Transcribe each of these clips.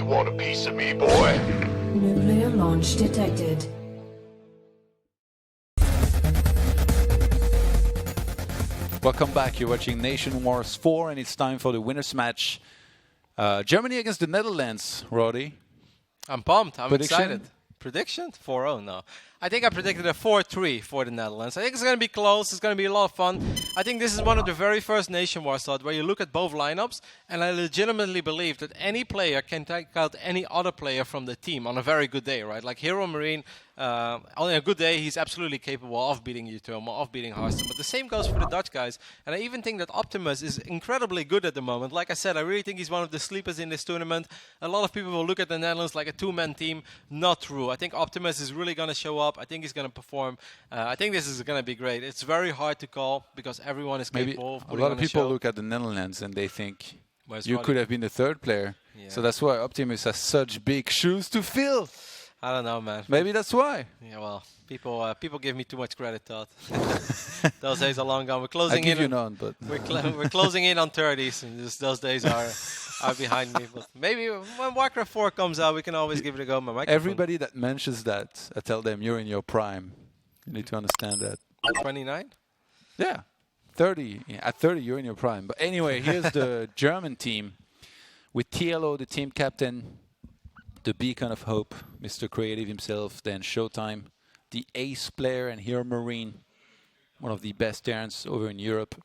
You want a piece of me, boy? Nuclear launch detected. Welcome back. You're watching Nation Wars 4, and it's time for the winners match. Germany against the Netherlands, Roddy. I'm pumped. I'm Prediction? excited. Prediction? 4-0, no. I think I predicted a 4-3 for the Netherlands. I think it's going to be close. It's going to be a lot of fun. I think this is one of the very first Nation Wars slot where you look at both lineups, and I legitimately believe that any player can take out any other player from the team on a very good day, right? Like Hero Marine, on a good day, he's absolutely capable of beating Utomo, of beating Hearthstone. But the same goes for the Dutch guys. And I even think that Optimus is incredibly good at the moment. Like I said, I really think he's one of the sleepers in this tournament. A lot of people will look at the Netherlands like a two-man team. Not true. I think Optimus is really going to show up. I think he's going to perform. I think this is going to be great. It's very hard to call because everyone is capable of a putting lot on of a people show. look at the Netherlands and they think Where's you Roddy? could have been the third player. Yeah. So that's why Optimus has such big shoes to fill. I don't know, man. Maybe that's why. Yeah, well, people give me too much credit, Todd. Those days are long gone. We're I closing give in. you none, but We're closing in on 30s, and those days are behind me. But maybe when Warcraft 4 comes out, we can always give it a go. My microphone. everybody that mentions that, I tell them you're in your prime. You need to understand that. 29? Yeah, 30. Yeah, at 30, you're in your prime. But anyway, here's the German team with TLO, the team captain, the beacon of hope, Mr. Creative himself, then Showtime, the ace player and Hero Marine, one of the best talents over in Europe.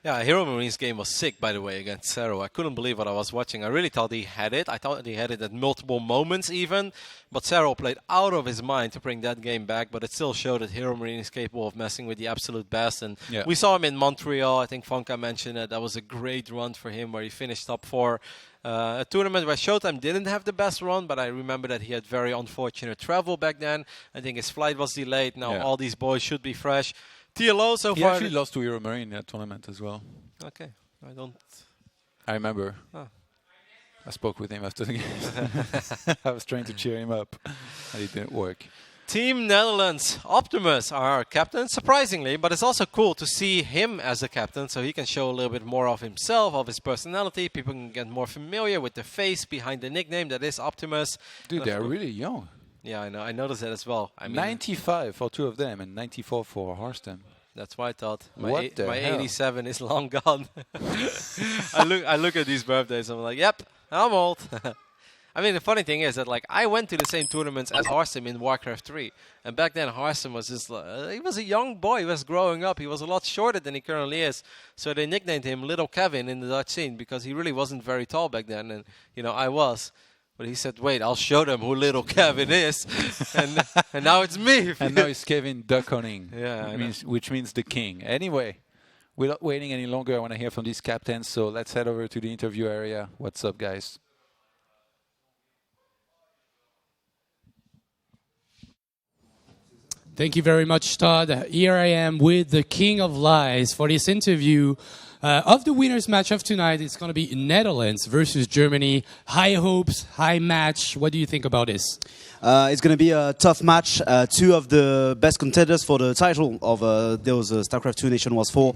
Yeah, Hero Marine's game was sick, by the way, against Zero. I couldn't believe what I was watching. I really thought he had it. I thought he had it at multiple moments even. But Zero played out of his mind to bring that game back. But it still showed that Hero Marine is capable of messing with the absolute best. And Yeah. we saw him in Montreal. I think Fonka mentioned it. That was a great run for him where he finished top 4. A tournament where Showtime didn't have the best run, but I remember that he had very unfortunate travel back then. I think his flight was delayed. Now all these boys should be fresh. TLO so He far. actually lost to Hero Marine in that tournament as well. Okay, I don't. I remember. Oh. I spoke with him after the game. I was trying to cheer him up, and it didn't work. Team Netherlands, Optimus, our captain, surprisingly, but it's also cool to see him as a captain so he can show a little bit more of himself, of his personality. People can get more familiar with the face behind the nickname that is Optimus. Dude, they're really young. Yeah, I know. I noticed that as well. I mean, 95 for two of them and 94 for Hearthstone. that's why I thought my, What the my hell? 87 is long gone. I look at these birthdays. I'm like, yep, I'm old. I mean, the funny thing is that like I went to the same tournaments as Hearthstone in Warcraft 3, and back then Hearthstone was just he was a young boy. He was growing up. He was a lot shorter than he currently is. So they nicknamed him Little Kevin in the Dutch scene because he really wasn't very tall back then, and you know I was. But he said, wait, I'll show them who Little Kevin is. and now it's me. And now it's Kevin Duckoning, Yeah, which means the king. Anyway, without waiting any longer, I want to hear from these captains. So let's head over to the interview area. What's up, guys? Thank you very much, Todd. Here I am with the King of Lies for this interview of the winners match of tonight. It's going to be Netherlands versus Germany. High hopes, high match. What do you think about this? It's going to be a tough match. Two of the best contenders for the title of those Starcraft 2 Nation Wars 4.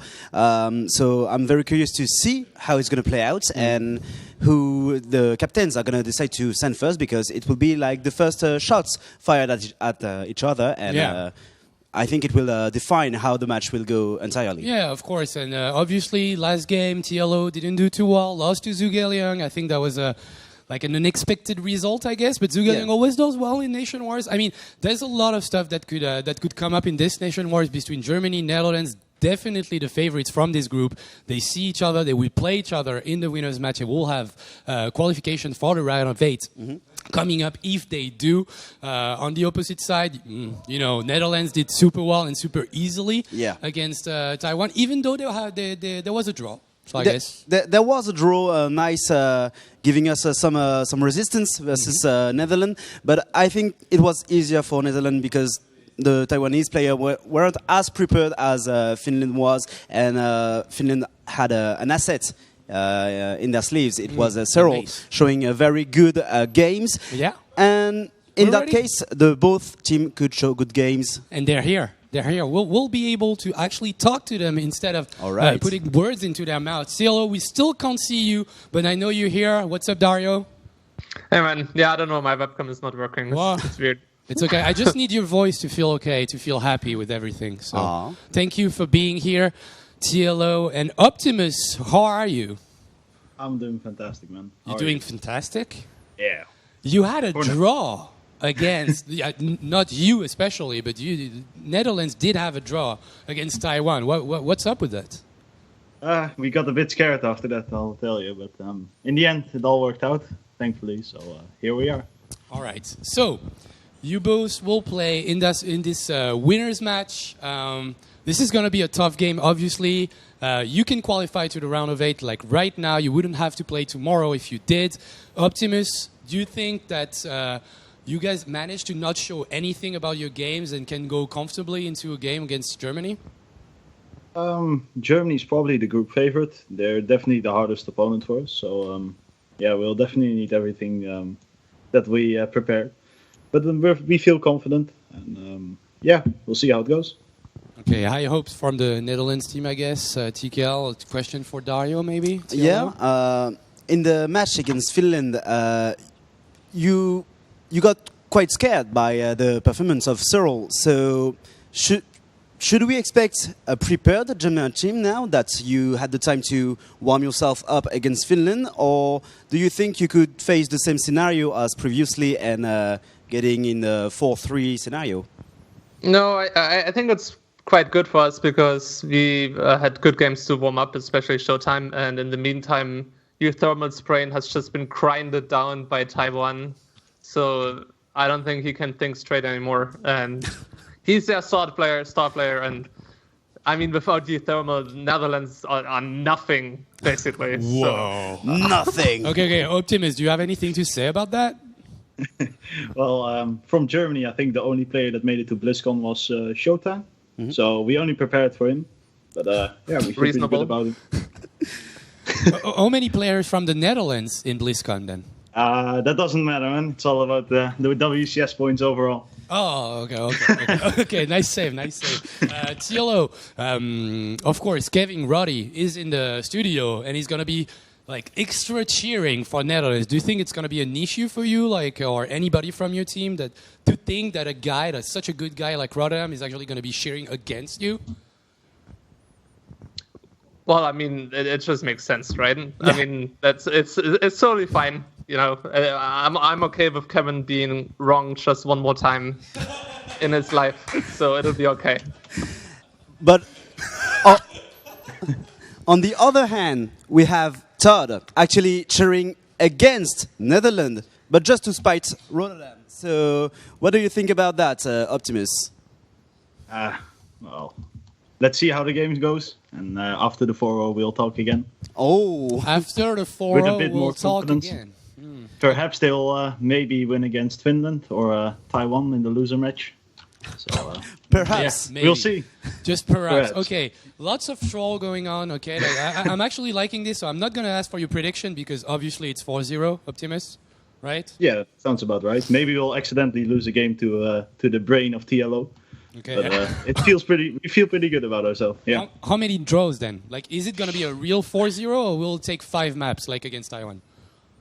So I'm very curious to see how it's going to play out and who the captains are going to decide to send first, because it will be like the first shots fired at each other. And I think it will define how the match will go entirely. Yeah, of course. And obviously, last game, TLO didn't do too well. Lost to Zugeliang. I think that was like an unexpected result, I guess. But Zugeliang always does well in Nation Wars. I mean, there's a lot of stuff that could come up in this Nation Wars between Germany, Netherlands. Definitely the favorites from this group. They see each other. They will play each other in the winners match. They will have qualification for the round of 8 coming up if they do. On the opposite side, you know, Netherlands did super well and super easily against Taiwan, even though there was a draw. So I guess there was a draw, nice, giving us some resistance versus Netherlands. But I think it was easier for Netherlands because the Taiwanese player weren't as prepared as Finland was, and Finland had an asset in their sleeves. It was Cyril showing a very good games. Yeah. And in that case, both team could show good games. And they're here. They're here. We'll be able to actually talk to them instead of All right. putting words into their mouth. CLO, we still can't see you, but I know you're here. What's up, Dario? Hey man, yeah, I don't know, my webcam is not working. Wow. It's weird. It's okay. I just need your voice to feel okay, to feel happy with everything. So Aw. thank you for being here. TLO and Optimus, how are you? I'm doing fantastic, man. How You're are doing you? fantastic. Yeah. You had a Or no. draw against, not you especially, but Netherlands did have a draw against Taiwan. What's up with that? We got a bit scared after that, I'll tell you. But in the end, it all worked out, thankfully. So here we are. All right. So you both will play in this winners match. This is going to be a tough game, obviously. You can qualify to the round of 8 like right now. You wouldn't have to play tomorrow if you did. Optimus, do you think that you guys managed to not show anything about your games and can go comfortably into a game against Germany? Germany's probably the group favorite. They're definitely the hardest opponent for us. So yeah, we'll definitely need everything that we prepared. But we feel confident, and yeah, we'll see how it goes. Okay, high hopes from the Netherlands team, I guess. TKL, a question for Dario, maybe? TLO? Yeah. In the match against Finland, you got quite scared by the performance of Cyril. So should we expect a prepared German team now that you had the time to warm yourself up against Finland, or do you think you could face the same scenario as previously and getting in the 4-3 scenario? No, I think it's quite good for us because we had good games to warm up, especially Showtime. And in the meantime, your thermal sprain has just been grinded down by Taiwan. So I don't think he can think straight anymore. And he's their star player. And I mean, without geothermal, Netherlands are nothing, basically. Whoa. Nothing. Okay, Optimus, do you have anything to say about that? Well, from Germany, I think the only player that made it to BlizzCon was Showtime. Mm-hmm. So we only prepared for him. But yeah, we feel pretty Reasonable. good about it. How many players from the Netherlands in BlizzCon then? That doesn't matter, man. It's all about the WCS points overall. Oh, okay. Okay, nice save. TLO, of course, Kevin Roddy is in the studio, and he's going to be like extra cheering for Netherlands. Do you think it's going to be an issue for you, like, or anybody from your team, that to think that a guy that's such a good guy like Rotterdam is actually going to be cheering against you? Well, I mean, it just makes sense, right? I mean, it's totally fine. You know, I'm okay with Kevin being wrong just one more time in his life, so it'll be okay. But on the other hand, we have Todd actually cheering against Netherlands, but just to spite Rotterdam. So what do you think about that, Optimus? Well, let's see how the game goes. And after the 4-0, we'll talk again. Oh, After the With a 4-0, bit we'll more talk confidence. again. Perhaps they'll maybe win against Finland or Taiwan in the loser match. So perhaps. Maybe. we'll see. Just perhaps. Perhaps. Okay, lots of troll going on. Okay, like, I'm actually liking this, so I'm not going to ask for your prediction because obviously it's 4-0, Optimus, right? Yeah, sounds about right. Maybe we'll accidentally lose a game to the brain of TLO. Okay. But we feel pretty good about ourselves. Yeah. How many draws then? Like, is it going to be a real 4-0 or will it take 5 maps like against Taiwan?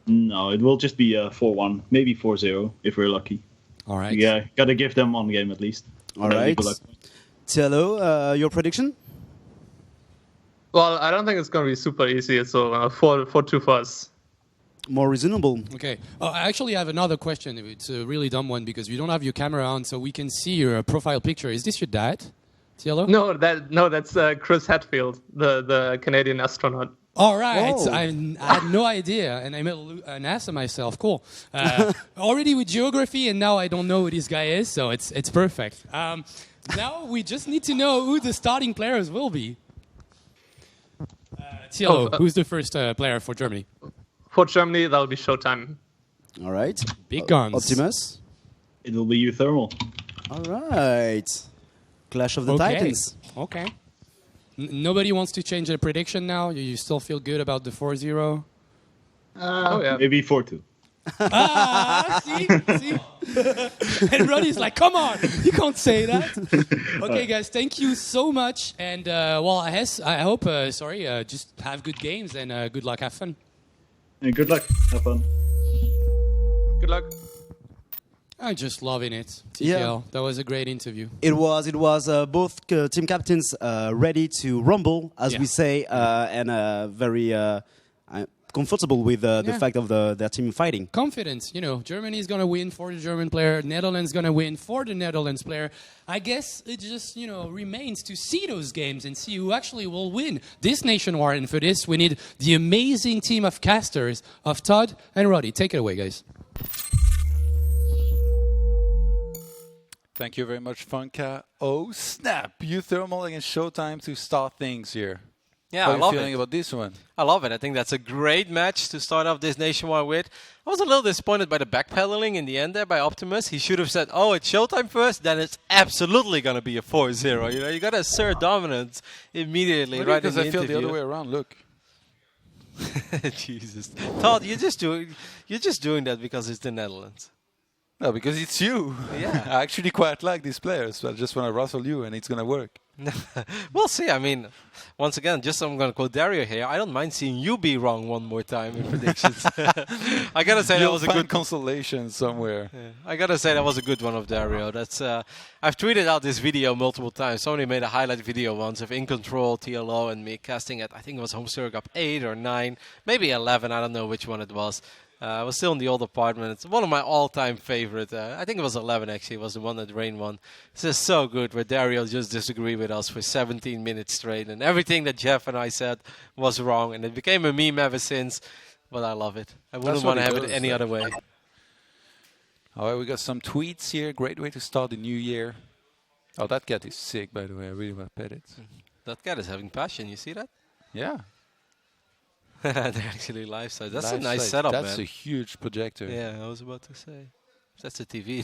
No, it will just be 4-1, maybe 4-0 if we're lucky. All right. Yeah, gotta give them one game at least. All right. Tielo, your prediction? Well, I don't think it's going to be super easy, so 4-2 for us. More reasonable. Okay. I actually have another question. It's a really dumb one because you don't have your camera on, so we can see your profile picture. Is this your dad, Tielo? No, that's Chris Hadfield, the Canadian astronaut. All right. Whoa. I had no idea, and I made an ass of myself. Cool. Already with geography, and now I don't know who this guy is, so it's perfect. Now we just need to know who the starting players will be. Tielo, who's the first player for Germany? For Germany, that'll be Showtime. All right. Big guns. Optimus? It will be Uthermal. All right. Clash of the Titans. Okay. Nobody wants to change their prediction now? You still feel good about the 4-0? Oh, yeah. Maybe 4-2. See? And Roddy's like, come on, you can't say that. Okay, guys, thank you so much. And, well, I hope, just have good games and good luck, have fun. And good luck. Have fun. Good luck. I'm just loving it. TKL, Yeah. that was a great interview. It was both team captains ready to rumble, as we say, and very comfortable with the fact of their team fighting. Confidence, Germany's going to win for the German player, Netherlands going to win for the Netherlands player. I guess it just, remains to see those games and see who actually will win this nation war. And for this, we need the amazing team of casters of Todd and Roddy. Take it away, guys. Thank you very much, Funka. Oh, snap. Thermal against Showtime to start things here. Yeah, How I are you love feeling it. about this one? I love it. I think that's a great match to start off this nationwide with. I was a little disappointed by the backpedaling in the end there by Optimus. He should have said, oh, it's Showtime first, then it's absolutely going to be a 4-0. You got to assert dominance immediately, right? Because in the I feel the interview. other way around. Look. Jesus. Todd, you're just doing that because it's the Netherlands. No, because it's you. Yeah. I actually quite like these players. I just want to rustle you and it's going to work. We'll see. I mean, once again, I'm going to quote Dario here. I don't mind seeing you be wrong one more time in predictions. I got to say that was a good consolation somewhere. Yeah. I got to say that was a good one of Dario. That's I've tweeted out this video multiple times. Somebody made a highlight video once of In Control, TLO, and me casting at, I think it was Home Circuit Cup 8 or 9, maybe 11. I don't know which one it was. I was still in the old apartment. It's one of my all-time favorite. I think it was 11, actually. It was the one that Rain won. It's just so good where Dario just disagreed with us for 17 minutes straight. And everything that Jeff and I said was wrong. And it became a meme ever since. But I love it. I wouldn't want to have it any other way. All right, we got some tweets here. Great way to start the new year. Oh, that cat is sick, by the way. I really want to pet it. That cat is having passion. You see that? Yeah. They're actually live size. That's Live a nice size. setup, That's man. a huge projector. Yeah, I was about to say. That's a TV.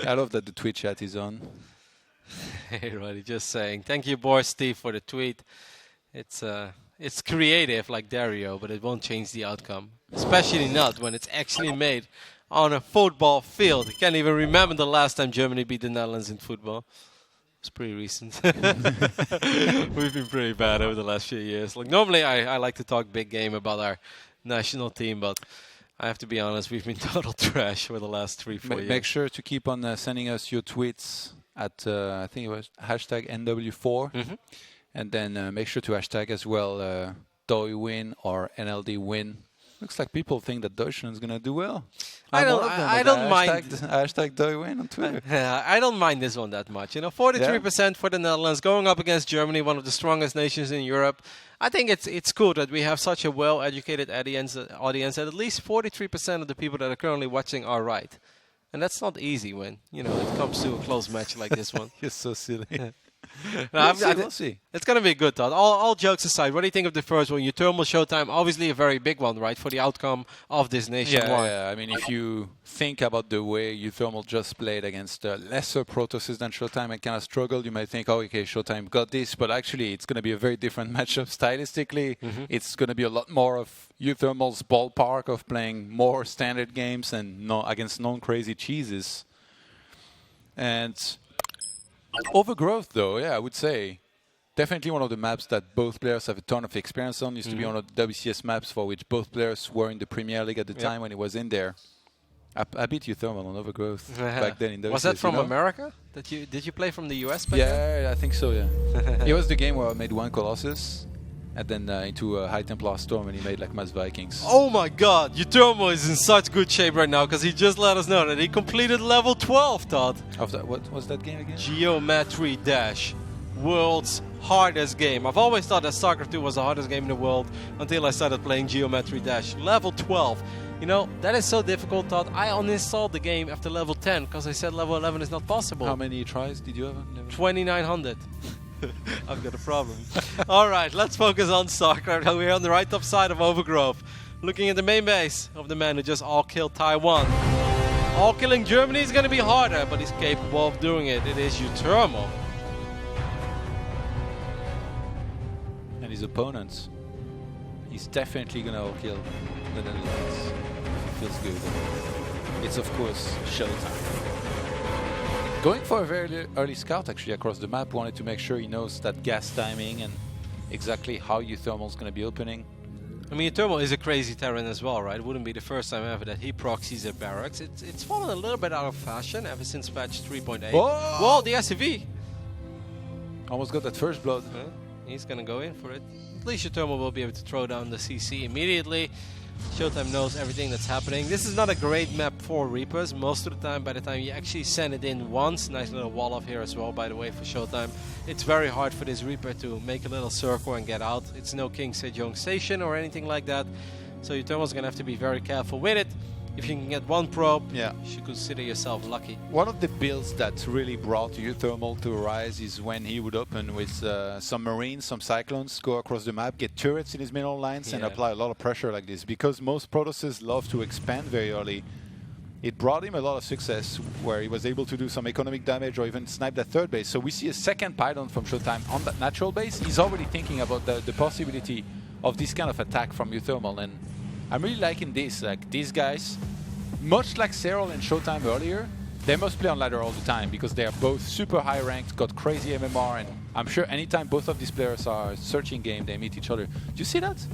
I love that the Twitch chat is on. Hey, Roddy, just saying. Thank you, boy, Steve, for the tweet. It's creative like Dario, but it won't change the outcome. Especially not when it's actually made on a football field. I can't even remember the last time Germany beat the Netherlands in football. It's pretty recent. We've been pretty bad over the last few years. Like normally, I like to talk big game about our national team, but I have to be honest, we've been total trash for the last 3-4 years. Make sure to keep on sending us your tweets at I think it was hashtag NW4, and then make sure to hashtag as well DOI win or NLD win. Looks like people think that Deutschland is going to do well. I don't mind. Hashtag DOI win on Twitter. I don't mind this one that much. 43% for the Netherlands going up against Germany, one of the strongest nations in Europe. I think it's cool that we have such a well-educated audience that at least 43% of the people that are currently watching are right. And that's not easy when, it comes to a close match like this one. You're so silly. We'll see. It's going to be good, Todd. All jokes aside, what do you think of the first one? Thermal Showtime, obviously a very big one, right, for the outcome of this nation war. Yeah, I mean, if you think about the way Thermal just played against lesser Protosses than Showtime and kind of struggled, you might think, oh, okay, Showtime got this, but actually it's going to be a very different matchup stylistically. It's going to be a lot more of Thermal's ballpark of playing more standard games and against non-crazy cheeses. And Overgrowth, though, I would say definitely one of the maps that both players have a ton of experience on. Used to be one of the WCS maps for which both players were in the Premier League at the time when he was in there. I beat Thermal on Overgrowth back then in WCS. Was that from America? Did you play from the US back then? I think so, yeah. It was the game where I made one Colossus and then into a High Templar Storm and he made like Mass Vikings. Oh my god, Thermal is in such good shape right now because he just let us know that he completed level 12, Todd. What was that game again? Geometry Dash. World's hardest game. I've always thought that Starcraft 2 was the hardest game in the world until I started playing Geometry Dash. Level 12. That is so difficult, Todd. I uninstalled the game after level 10 because I said level 11 is not possible. How many tries did you have? 2,900. I've got a problem. All right, let's focus on Starcraft. We're on the right top side of Overgrowth. Looking at the main base of the man who just all-killed Taiwan. All-killing Germany is going to be harder, but he's capable of doing it. It is Thermal. And his opponents. He's definitely going to all-kill the Netherlands. Feels good. it's of course showtime. Going for a very early scout actually across the map, wanted to make sure he knows that gas timing and exactly how Uthermal is going to be opening. I mean, Uthermal is a crazy Terran as well, right? It wouldn't be the first time ever that he proxies at barracks. It's fallen a little bit out of fashion ever since patch 3.8. Whoa, the SCV! Almost got that first blood. He's gonna go in for it. At least Uthermal will be able to throw down the CC immediately. Showtime knows everything that's happening. This is not a great map for Reapers. Most of the time, by the time you actually send it in once, nice little wall off here as well, by the way, for Showtime. It's very hard for this Reaper to make a little circle and get out. It's no King Sejong Station or anything like that. So Uthermal's gonna have to be very careful with it. If you can get one probe, you should consider yourself lucky. One of the builds that really brought Uthermal to rise is when he would open with some Marines, some Cyclones, go across the map, get turrets in his middle lines and apply a lot of pressure like this. Because most Protosses love to expand very early, it brought him a lot of success where he was able to do some economic damage or even snipe that third base. So we see a second Python from Showtime on that natural base. He's already thinking about the possibility of this kind of attack from Uthermal, and I'm really liking this. Like, these guys, much like Serral and Showtime earlier, they must play on ladder all the time because they are both super high ranked, got crazy MMR, and I'm sure anytime both of these players are searching game, they meet each other. Do you see that?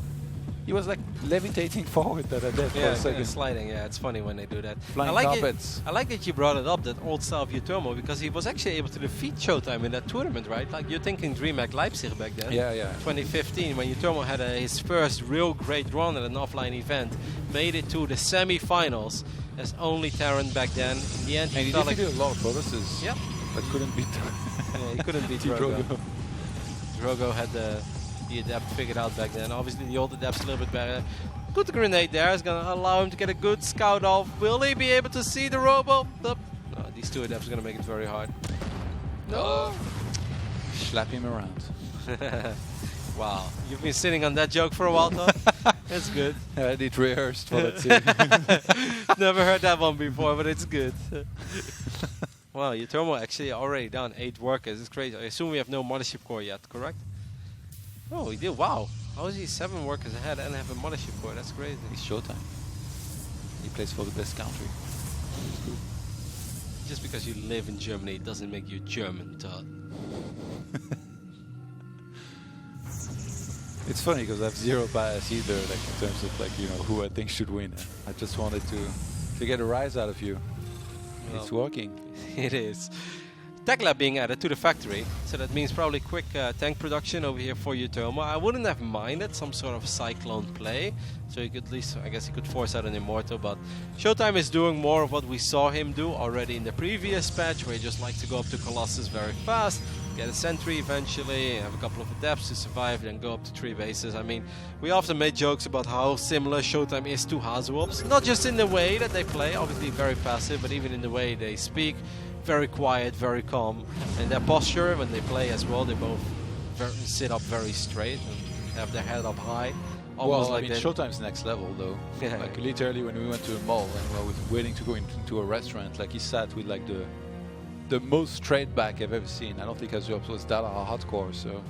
He was like levitating forward for a second. Sliding. Yeah, it's funny when they do that. Flying carpets. I like that you brought it up, that old style of Uthermal, because he was actually able to defeat Showtime in that tournament, right? Like, you're thinking DreamHack Leipzig back then. Yeah. 2015, when Uthermal had his first real great run at an offline event, made it to the semi-finals as only Terran back then. In the end, and he defeated a lot of Protosses. Yep. But couldn't beat he couldn't beat Drogo. Drogo had the adept figured out back then. Obviously, the old adept's a little bit better. Good grenade there is going to allow him to get a good scout off. Will he be able to see the robo? No, these two adepts are going to make it very hard. No! Slap him around. Wow, you've been sitting on that joke for a while, Todd. That's good. I did rehearsed for that scene. Never heard that one before, but it's good. Wow, Uthermal actually already down 8 workers. It's crazy. I assume we have no mothership core yet, correct? Oh, he did. Wow. How is he 7 workers ahead and have a mothership core? That's crazy. It's Showtime. He plays for the best country. Just because you live in Germany doesn't make you German, Todd. It's funny because I have zero bias either, like in terms of like, you know, who I think should win. I just wanted to get a rise out of you. Well, it's working. It is. Tech Lab being added to the factory, so that means probably quick tank production over here for Uthermal. I wouldn't have minded some sort of Cyclone play, so you could at least, I guess he could force out an Immortal, but Showtime is doing more of what we saw him do already in the previous patch, where he just likes to go up to Colossus very fast, get a sentry eventually, have a couple of adepts to survive, then go up to 3 bases. I mean, we often made jokes about how similar Showtime is to Hazuops, not just in the way that they play, obviously very passive, but even in the way they speak. Very quiet, very calm, and their posture when they play as well, they both sit up very straight and have their head up high. Almost well, like I mean, Showtime's next level though. Yeah. Like literally when we went to a mall and I was waiting to go into a restaurant, like he sat with like the most straight back I've ever seen. I don't think Hazuops was that hardcore, so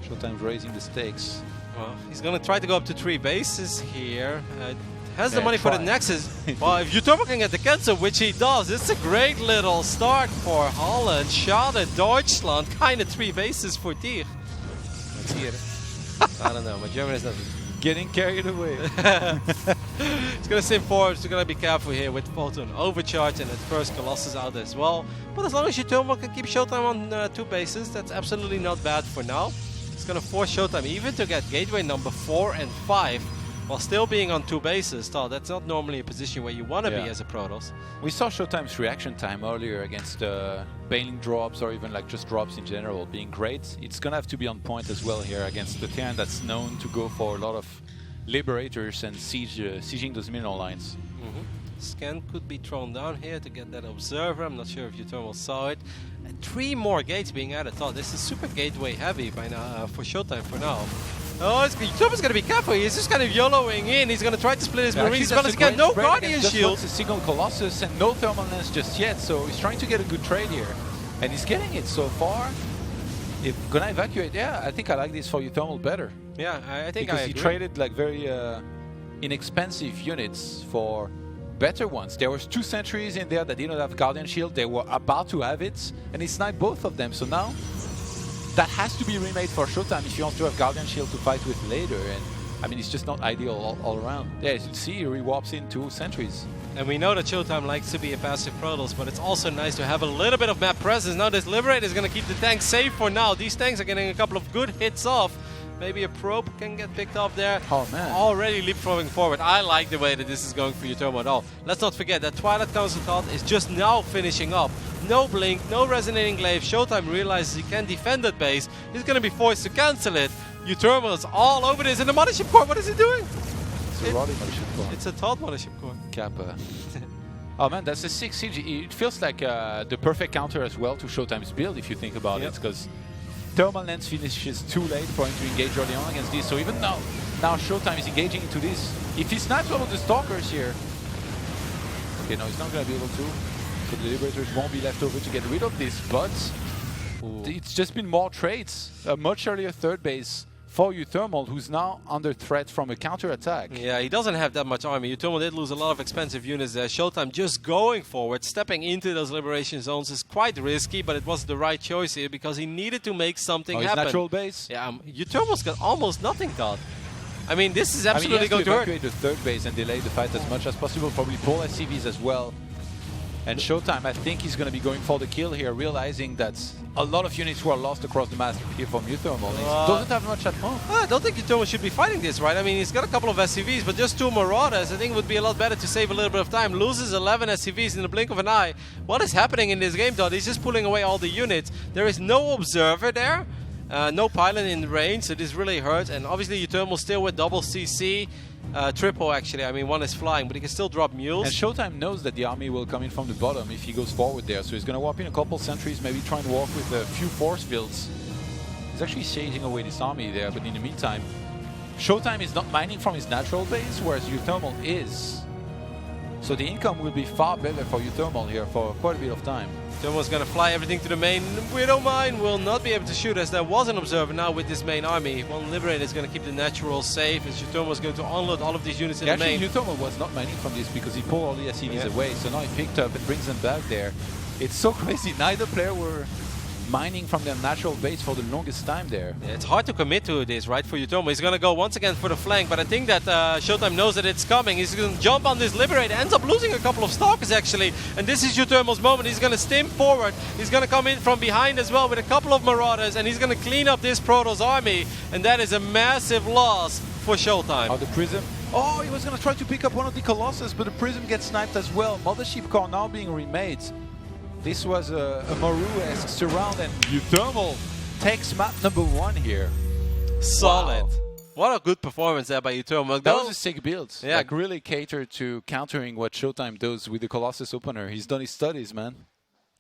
Showtime's raising the stakes. Well, he's gonna try to go up to 3 bases here. Has the money for the Nexus. Well, if Uthermal can get the cancel, which he does, it's a great little start for Holland. Schade, Deutschland, kind of 3 bases for Tier. Let's hear it. I don't know, my German is not getting carried away. It's going to sim forward, so going to be careful here with Photon overcharge and at first Colossus out as well. But as long as Uthermal can keep Showtime on 2 bases, that's absolutely not bad for now. It's going to force Showtime even to get gateway number 4 and 5. While still being on 2 bases, so that's not normally a position where you want to be as a Protoss. We saw Showtime's reaction time earlier against bailing drops or even like just drops in general being great. It's gonna have to be on point as well here against the Terran that's known to go for a lot of liberators and sieging those mineral lines. Scan could be thrown down here to get that observer. I'm not sure if Uthermal saw it. 3 more gates being added. Oh, this is super gateway heavy by now for Showtime for now. Oh, Uthermal's going to be careful. He's just kind of YOLOing in. He's going to try to split his Marines as well as he can. No Guardian Shield. Just a single Colossus and no thermal lens just yet. So he's trying to get a good trade here. And he's getting it so far. If gonna evacuate, yeah, I think I like this for Uthermal better. Yeah, I think because he traded like very inexpensive units for better ones. There was 2 sentries in there that didn't have Guardian Shield. They were about to have it, and he sniped both of them. So now that has to be remade for Showtime if you want to have Guardian Shield to fight with later. And I mean, it's just not ideal all around. Yeah, as you see, he re-warps in 2 sentries. And we know that Showtime likes to be a passive Protoss, but it's also nice to have a little bit of map presence. Now this Liberate is going to keep the tanks safe for now. These tanks are getting a couple of good hits off. Maybe a probe can get picked off there. Oh man. Already leapfrogging forward. I like the way that this is going for Utermo at all. Let's not forget that Twilight Council Thought is just now finishing up. No blink, no resonating glaive. Showtime realizes he can't defend that base. He's going to be forced to cancel it. Utermo is all over this. And the Mothership Core, what is he doing? It's a Roddy Mothership Core. It's a Thought Mothership Core. Kappa. Oh man, that's a 6 siege. It feels like the perfect counter as well to Showtime's build if you think about it, because Thermal Lens finishes too late for him to engage early on against this. So even now Showtime is engaging into this. If he snipes one of the Stalkers here, okay, no, he's not going to be able to. So the Liberators won't be left over to get rid of this, but it's just been more trades. A much earlier third base for Uthermal, who's now under threat from a counter-attack. Yeah, he doesn't have that much army. Uthermal did lose a lot of expensive units there. Showtime just going forward, stepping into those liberation zones is quite risky, but it was the right choice here because he needed to make something happen. His natural base? Yeah, Uthermal's got almost nothing done. I mean, this is absolutely going to hurt. Evacuate the third base and delay the fight as much as possible. Probably pull SCVs as well. And Showtime, I think he's going to be going for the kill here, realizing that a lot of units were lost across the map here from Uthermal. He doesn't have much at home. I don't think Uthermal should be fighting this, right? I mean, he's got a couple of SCVs, but just 2 Marauders. I think it would be a lot better to save a little bit of time. Loses 11 SCVs in the blink of an eye. What is happening in this game, though? He's just pulling away all the units. There is no Observer there. No Pilot in range, so this really hurts. And obviously Uthermal still with double CC. Triple actually, I mean 1 is flying, but he can still drop mules. And Showtime knows that the army will come in from the bottom if he goes forward there, so he's going to warp in a couple sentries, maybe try and walk with a few force fields. He's actually chasing away this army there, but in the meantime, Showtime is not mining from his natural base, whereas Uthermal is. So the income will be far better for Uthermal here for quite a bit of time. Uthermal's going to fly everything to the main. Widowmine will not be able to shoot as there was an Observer now with this main army. One Liberator is going to keep the natural safe as Uthermal's going to unload all of these units in the main. Actually, Uthermal was not mining from this because he pulled all the SCVs away, so now he picked up and brings them back there. It's so crazy. Neither player were mining from their natural base for the longest time there. Yeah, it's hard to commit to this, right, for Uthermal. He's going to go once again for the flank, but I think that Showtime knows that it's coming. He's going to jump on this Liberator, ends up losing a couple of Stalkers actually, and this is Uthermal's moment. He's going to stim forward. He's going to come in from behind as well with a couple of Marauders, and he's going to clean up this Protoss army, and that is a massive loss for Showtime. Oh, the Prism. Oh, he was going to try to pick up one of the Colossus, but the Prism gets sniped as well. Mothership Core now being remade. This was a Maru-esque surround, and Uthermal takes map number 1 here. Solid. Wow. What a good performance there by Uthermal. That was a sick build. Yeah. Like really catered to countering what Showtime does with the Colossus opener. He's done his studies, man.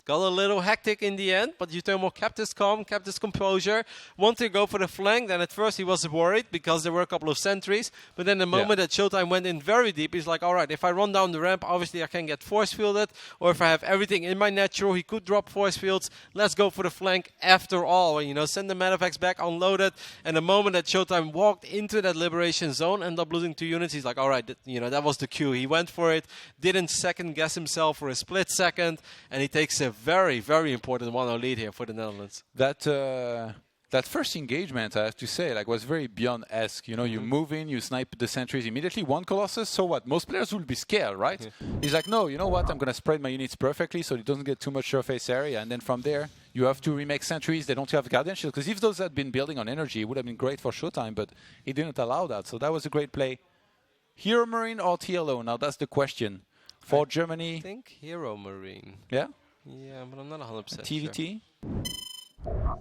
Got a little hectic in the end, but Uthermal kept his calm, kept his composure. Wanted to go for the flank, then at first he was worried because there were a couple of sentries. But then the moment that Showtime went in very deep, he's like, alright, if I run down the ramp, obviously I can get force fielded. Or if I have everything in my natural, he could drop force fields. Let's go for the flank after all. You know, send the Medivacs back, unload it. And the moment that Showtime walked into that liberation zone, ended up losing 2 units, he's like, alright, you know, that was the cue. He went for it, didn't second guess himself for a split second, and he takes a very, very important 1-0 lead here for the Netherlands. That first engagement, I have to say, like, was very Beyond-esque. You know, you move in, you snipe the sentries immediately. 1 Colossus, so what? Most players will be scared, right? Yeah. He's like, no, you know what? I'm going to spread my units perfectly so it doesn't get too much surface area. And then from there, you have to remake sentries. They don't have Guardian Shield. Because if those had been building on energy, it would have been great for Showtime, but he didn't allow that. So that was a great play. Hero Marine or TLO? Now, that's the question. For Germany... I think Hero Marine. Yeah? Yeah, but I'm not 100% TVT? Sure.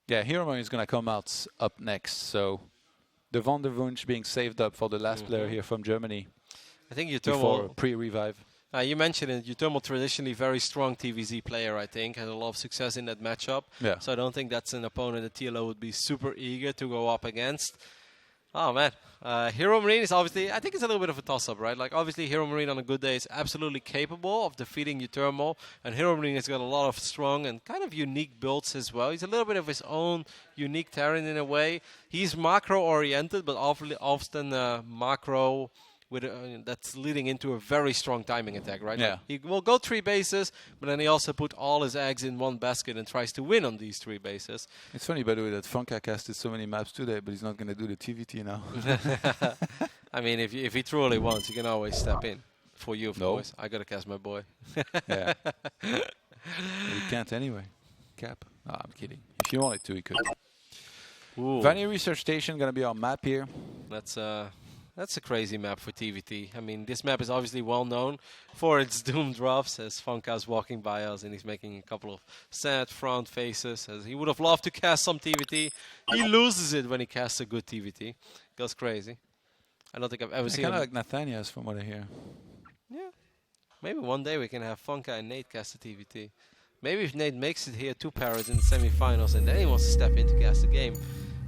Yeah, Hero Marine is going to come out up next. So the Von der Wunsch being saved up for the last player here from Germany. I think Before pre-revive. You mentioned it. Uthermal traditionally very strong TVZ player, I think. Had a lot of success in that matchup. Yeah. So I don't think that's an opponent that TLO would be super eager to go up against. Oh, man. Hero Marine is obviously, I think it's a little bit of a toss-up, right? Like, obviously, Hero Marine on a good day is absolutely capable of defeating Uthermal. And Hero Marine has got a lot of strong and kind of unique builds as well. He's a little bit of his own unique Terran in a way. He's macro-oriented, but often macro with that's leading into a very strong timing attack, right? Yeah. He will go 3 bases, but then he also put all his eggs in one basket and tries to win on these 3 bases. It's funny, by the way, that Funka casted so many maps today, but he's not going to do the TVT now. I mean, if he truly wants, he can always step in. For you, of No. course. I gotta cast my boy. Yeah. He can't anyway. Cap. No, I'm kidding. If you wanted to, he could. Ooh. Vanny Research Station going to be our map here. That's a crazy map for TVT. I mean, this map is obviously well known for its doom drops, as Funka's walking by us and he's making a couple of sad front faces, as he would have loved to cast some TVT. He loses it when he casts a good TVT. Goes crazy. I don't think I've ever seen Kind him. of like Nathanias, from what I hear. Yeah. Maybe one day we can have Funka and Nate cast a TVT. Maybe if Nate makes it here 2 paras in the semifinals and then he wants to step in to cast the game,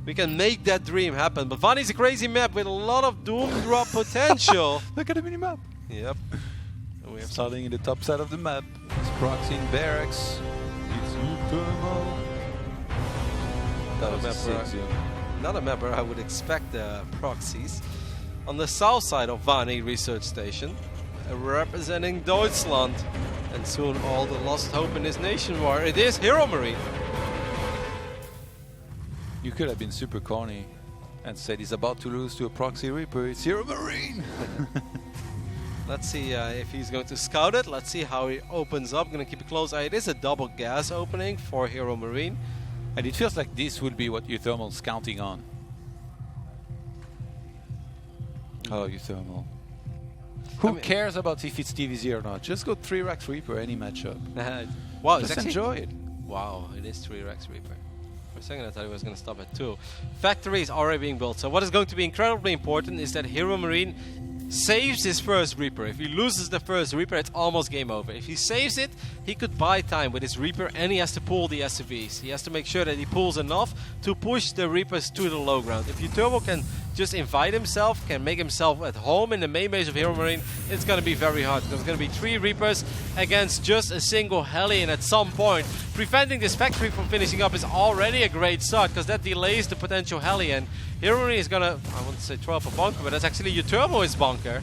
we can make that dream happen. But Vanny's a crazy map with a lot of doom drop potential. Look at the mini-map. Yep. And we have Starting in the top side of the map. It's Proxy in barracks. It's Thermal. That was a map 6, another map where I would expect proxies. On the south side of Vanny Research Station, representing Deutschland, and soon all the lost hope in this nation war, it is Hero Marine. You could have been super corny and said he's about to lose to a Proxy Reaper. It's Hero Marine. Let's see if he's going to scout it. Let's see how he opens up. Going to keep a close eye. It is a double gas opening for Hero Marine. And it feels like this will be what Uthermal's counting on. Oh, Uthermal. Who cares about if it's TVZ or not? Just go 3 Rax Reaper any matchup. Wow, Just it's actually, enjoy it. wow, it is 3 Rex Reaper. For a second I thought he was going to stop at 2. Factory is already being built. So what is going to be incredibly important is that Hero Marine saves his first Reaper. If he loses the first Reaper, it's almost game over. If he saves it, he could buy time with his Reaper and he has to pull the SCVs. He has to make sure that he pulls enough to push the Reapers to the low ground. If Uturbo can just invite himself, can make himself at home in the main base of Hero Marine, it's going to be very hard. There's going to be 3 Reapers against just a single Hellion at some point. Preventing this factory from finishing up is already a great start, because that delays the potential Hellion. Hero Marine is going to, I want to say 12 a bunker, but that's actually Uturbo's bunker.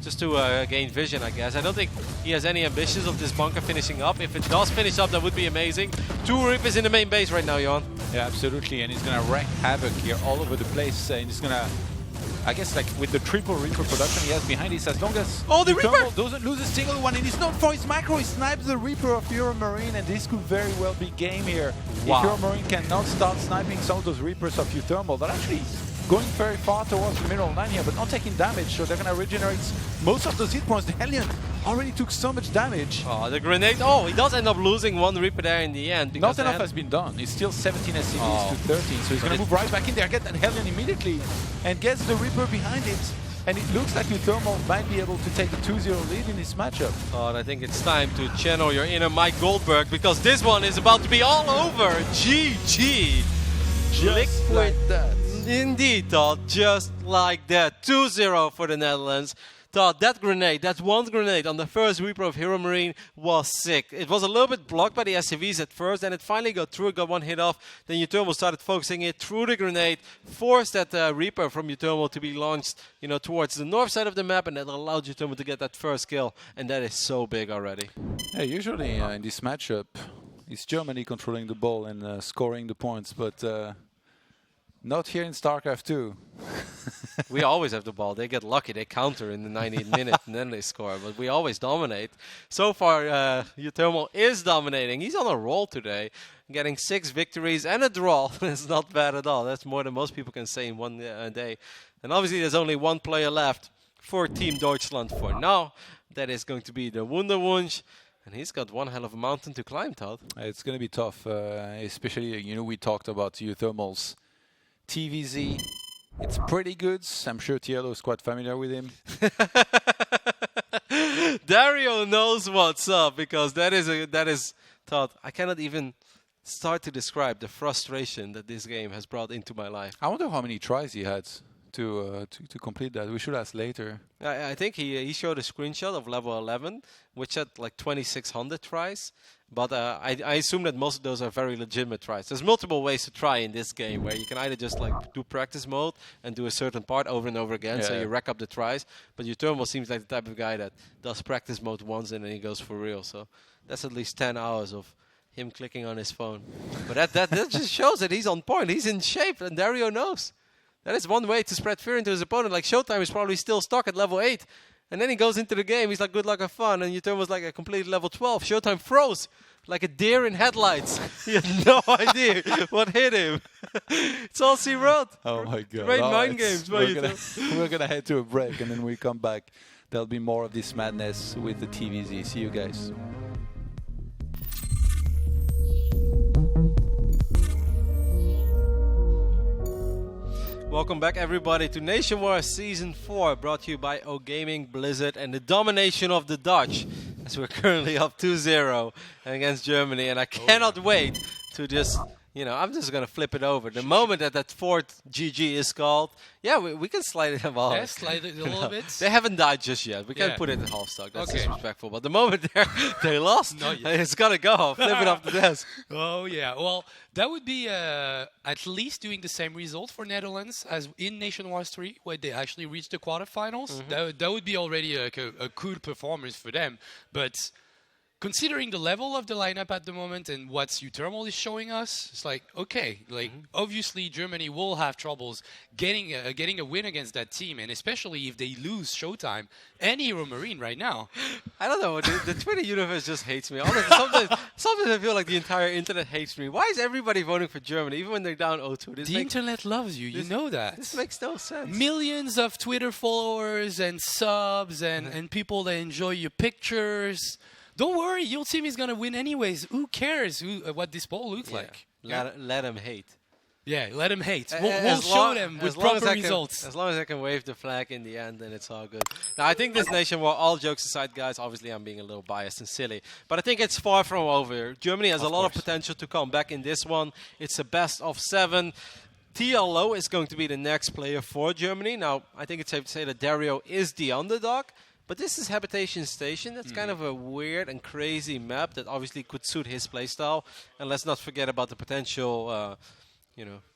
Just to gain vision, I guess. I don't think he has any ambitions of this bunker finishing up. If it does finish up, that would be amazing. 2 Reapers in the main base right now, Johan. Yeah, absolutely. And he's going to wreak havoc here all over the place. And he's going to, I guess, like with the triple Reaper production he has behind this, as long as Oh, the Uthermal Reaper! doesn't lose a single one. And he's known for his macro. He snipes the Reaper of Hero Marine. And this could very well be game here. Wow. If Hero Marine cannot start sniping some of those Reapers of Uthermal, that actually going very far towards the middle line here, but not taking damage, so they're going to regenerate most of those hit points. The Hellion already took so much damage. Oh, the grenade. Oh, he does end up losing 1 Reaper there in the end. Not enough has been done. It's still 17 SCVs to 13, so he's going to move right back in there, get that Hellion immediately, and gets the Reaper behind it. And it looks like Uthermal might be able to take the 2-0 lead in this matchup. Oh, and I think it's time to channel your inner Mike Goldberg, because this one is about to be all over. GG. Just like that. Indeed, Todd, just like that. 2-0 for the Netherlands. Todd, that grenade, that one grenade on the first Reaper of Hero Marine was sick. It was a little bit blocked by the SCVs at first, and it finally got through, got 1 hit off. Then Uturbo started focusing it through the grenade, forced that Reaper from Uturbo to be launched, you know, towards the north side of the map, and that allowed Uturbo to get that first kill, and that is so big already. Yeah, usually in this matchup, it's Germany controlling the ball and scoring the points, but not here in Starcraft 2. We always have the ball. They get lucky. They counter in the 90th minute and then they score. But we always dominate. So far, Uturbo is dominating. He's on a roll today, getting 6 victories and a draw. It's not bad at all. That's more than most people can say in one day. And obviously, there's only 1 player left for Team Deutschland for now. That is going to be the Wunderwunsch. And he's got one hell of a mountain to climb, Todd. It's going to be tough, especially, you know, we talked about Uthermal's TVZ. It's pretty good. I'm sure Tielo is quite familiar with him. Dario knows what's up, because that is Todd. I cannot even start to describe the frustration that this game has brought into my life. I wonder how many tries he had to complete that. We should ask later. I think he showed a screenshot of level 11, which had like 2,600 tries. But I assume that most of those are very legitimate tries. There's multiple ways to try in this game, where you can either just like do practice mode and do a certain part over and over again, so you rack up the tries. But Utermal seems like the type of guy that does practice mode once and then he goes for real. So that's at least 10 hours of him clicking on his phone. But that just shows that he's on point. He's in shape, and Dario knows. That is one way to spread fear into his opponent. Like Showtime is probably still stuck at level 8. And then he goes into the game, he's like, good luck, have fun. And Utermal was like a complete level 12. Showtime froze like a deer in headlights. He had no idea what hit him. It's all C Road. Oh my God. Great mind games. We're gonna head to a break, and then we come back. There'll be more of this madness with the TVZ. See you guys. Welcome back, everybody, to Nation War Season 4, brought to you by O Gaming, Blizzard, and the domination of the Dutch, as we're currently up 2-0 against Germany. And I cannot wait to just, I'm just going to flip it over. The moment that fourth GG is called, we can slide it off. Yeah, slide it a little bit. They haven't died just yet. We can't put it in half stock. That's disrespectful. But the moment they lost, it's got to go. Flip it off the desk. Oh, yeah. Well, that would be at least doing the same result for Netherlands as in Nation Wars 3, where they actually reached the quarterfinals. That would be already a good performance for them. But considering the level of the lineup at the moment and what Utermal is showing us, it's like, okay, obviously Germany will have troubles getting a win against that team, and especially if they lose Showtime and Hero Marine right now. I don't know, the Twitter universe just hates me. Honestly, sometimes I feel like the entire internet hates me. Why is everybody voting for Germany, even when they're down 0-2? The internet loves you, you know that. This makes no sense. Millions of Twitter followers and subs and people that enjoy your pictures. Don't worry, your team is going to win anyways. Who cares what this poll looks like? Let them hate. Yeah, let them hate. We'll show them with proper results. As long as I can wave the flag in the end, then it's all good. Now, I think this Nation War, all jokes aside, guys, obviously I'm being a little biased and silly, but I think it's far from over. Germany has a lot of potential to come back in this one. It's a best of 7. TLO is going to be the next player for Germany. Now, I think it's safe to say that Dario is the underdog. But this is Habitation Station. That's kind of a weird and crazy map that obviously could suit his playstyle. And let's not forget about the potential,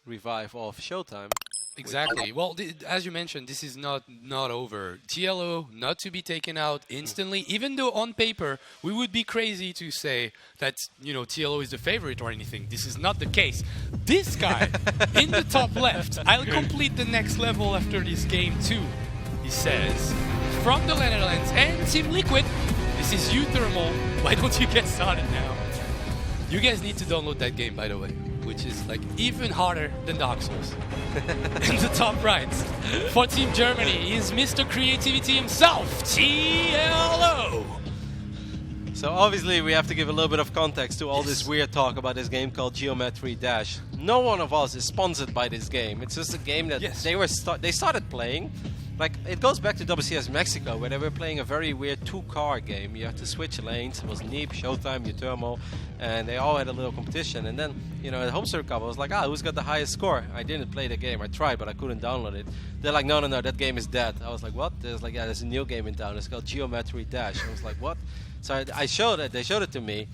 revive of Showtime. Exactly. Well, as you mentioned, this is not over. TLO not to be taken out instantly, even though on paper we would be crazy to say that TLO is the favorite or anything. This is not the case. This guy in the top left, I'll complete the next level after this game too. He says, from the Netherlands and Team Liquid, this is Utermal. Why don't you get started now? You guys need to download that game, by the way, which is like even harder than Dark Souls. In the top right, for Team Germany, is Mr. Creativity himself, TLO. So obviously we have to give a little bit of context to all this weird talk about this game called Geometry Dash. No one of us is sponsored by this game. It's just a game that they started playing. Like, it goes back to WCS Mexico, where they were playing a very weird 2-car game. You had to switch lanes. It was Neep, Showtime, Utermal, and they all had a little competition. And then, at Home Circuit Cup, I was like, who's got the highest score? I didn't play the game. I tried, but I couldn't download it. They're like, no, that game is dead. I was like, what? There's like, there's a new game in town. It's called Geometry Dash. I was like, what? So I showed it. They showed it to me.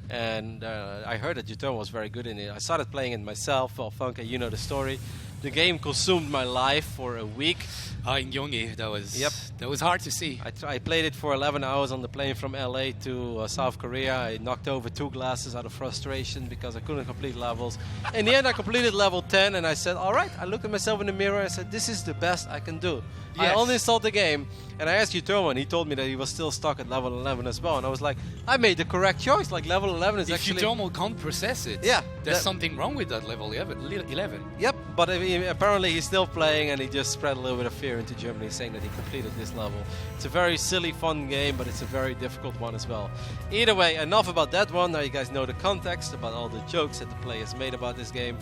And I heard that Utermal was very good in it. I started playing it myself. Well, Funke, you know the story. The game consumed my life for a week. In Gyeonggi, that was hard to see. I played it for 11 hours on the plane from LA to South Korea. I knocked over 2 glasses out of frustration because I couldn't complete levels. In the end, I completed level 10, and I said, all right. I looked at myself in the mirror and I said, this is the best I can do. Yes. I uninstalled the game, and I asked Utermal, and he told me that he was still stuck at level 11 as well. And I was like, I made the correct choice. Like, level 11 is actually... If Utermal can't process it, there's something wrong with that level 11. Yep, but apparently he's still playing, and he just spread a little bit of fear into Germany, saying that he completed this level. It's a very silly, fun game, but it's a very difficult one as well. Either way, enough about that one. Now you guys know the context about all the jokes that the players made about this game.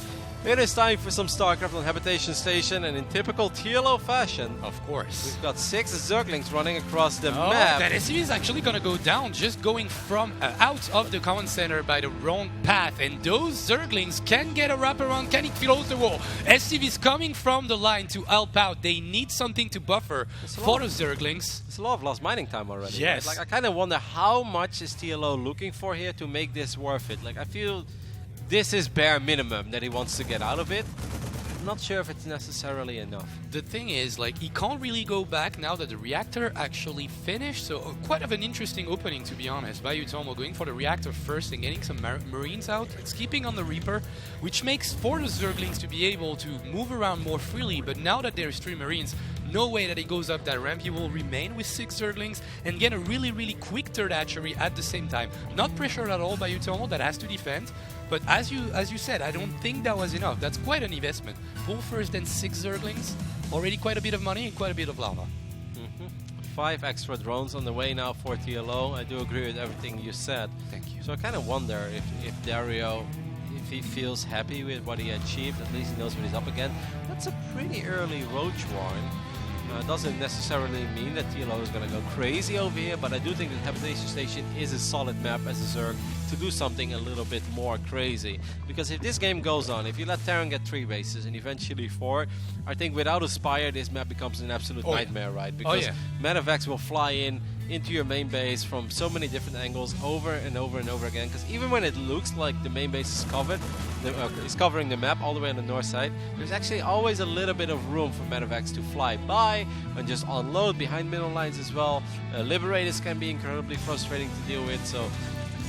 It is time for some Starcraft on Habitation Station, and in typical TLO fashion, Of course. we've got 6 Zerglings running across the map. That SCV is actually going to go down, just going from out of the command center by the wrong path. And those Zerglings can get a wraparound, can close the wall. SCV is coming from the line to help out. They need something to buffer for the Zerglings. There's a lot of lost mining time already. Yes. Right? Like, I kind of wonder how much is TLO looking for here to make this worth it. Like, I feel this is bare minimum that he wants to get out of it. I'm not sure if it's necessarily enough. The thing is, like, he can't really go back now that the reactor actually finished. So quite of an interesting opening, to be honest. Bayutomo going for the reactor first and getting some Marines out. It's keeping on the Reaper, which makes for the Zerglings to be able to move around more freely. But now that there's 3 Marines, no way that he goes up that ramp. He will remain with 6 Zerglings and get a really, really quick third hatchery at the same time. Not pressured at all by Utomo, that has to defend. But as you said, I don't think that was enough. That's quite an investment. Pull first, then 6 Zerglings. Already quite a bit of money and quite a bit of lava. 5 extra drones on the way now for TLO. I do agree with everything you said. Thank you. So I kind of wonder if Dario, if he feels happy with what he achieved, at least he knows what he's up against. That's a pretty early Roach Warren. Doesn't necessarily mean that TLO is going to go crazy over here, but I do think that Habitation Station is a solid map as a Zerg to do something a little bit more crazy. Because if this game goes on, if you let Terran get 3 bases and eventually 4, I think without a Spire this map becomes an absolute nightmare, right? Because Medivacs will fly into your main base from so many different angles over and over and over again. Because even when it looks like the main base is covered, is covering the map all the way on the north side, there's actually always a little bit of room for Medivacs to fly by and just unload behind middle lines as well. Liberators can be incredibly frustrating to deal with. So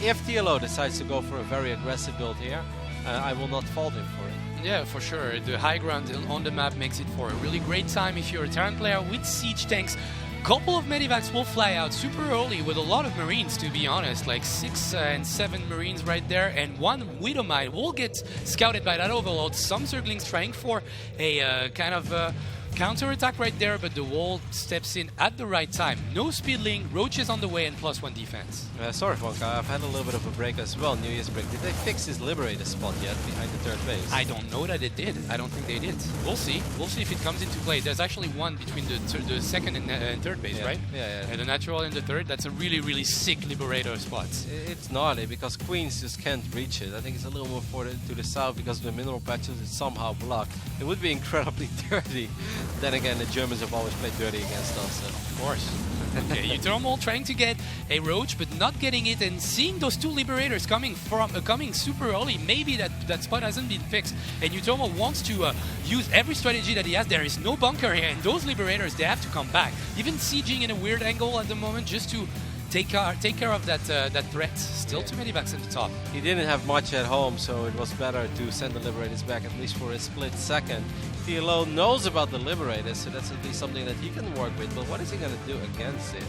if TLO decides to go for a very aggressive build here, I will not fault him for it. Yeah, for sure. The high ground on the map makes it for a really great time if you're a Terran player with siege tanks. Couple of Medivacs will fly out super early with a lot of Marines, to be honest, like 6 and 7 Marines right there, and 1 Widowmine will get scouted by that Overlord. Some Zerglings trying for a kind of counter-attack right there, but the wall steps in at the right time. No speedling, Roaches on the way, and +1 defense. Sorry, Fonka, I've had a little bit of a break as well, New Year's break. Did they fix his Liberator spot yet behind the 3rd base? I don't know that it did. I don't think they did. We'll see. We'll see if it comes into play. There's actually one between the 2nd and 3rd base, right? Yeah. And the natural and the 3rd. That's a really, really sick Liberator spot. It's gnarly because Queens just can't reach it. I think it's a little more further to the south because of the mineral patches is somehow blocked. It would be incredibly dirty. Then again, the Germans have always played dirty against us. So. Of course. Okay, Utomo trying to get a Roach, but not getting it, and seeing those 2 Liberators coming super early. Maybe that spot hasn't been fixed, and Utomo wants to use every strategy that he has. There is no bunker here, and those Liberators, they have to come back. Even sieging in a weird angle at the moment just to take care of that threat. Still too many backs at the top. He didn't have much at home, so it was better to send the Liberators back at least for a split second. TLO knows about the Liberators, so that's at least something that he can work with, but what is he going to do against it?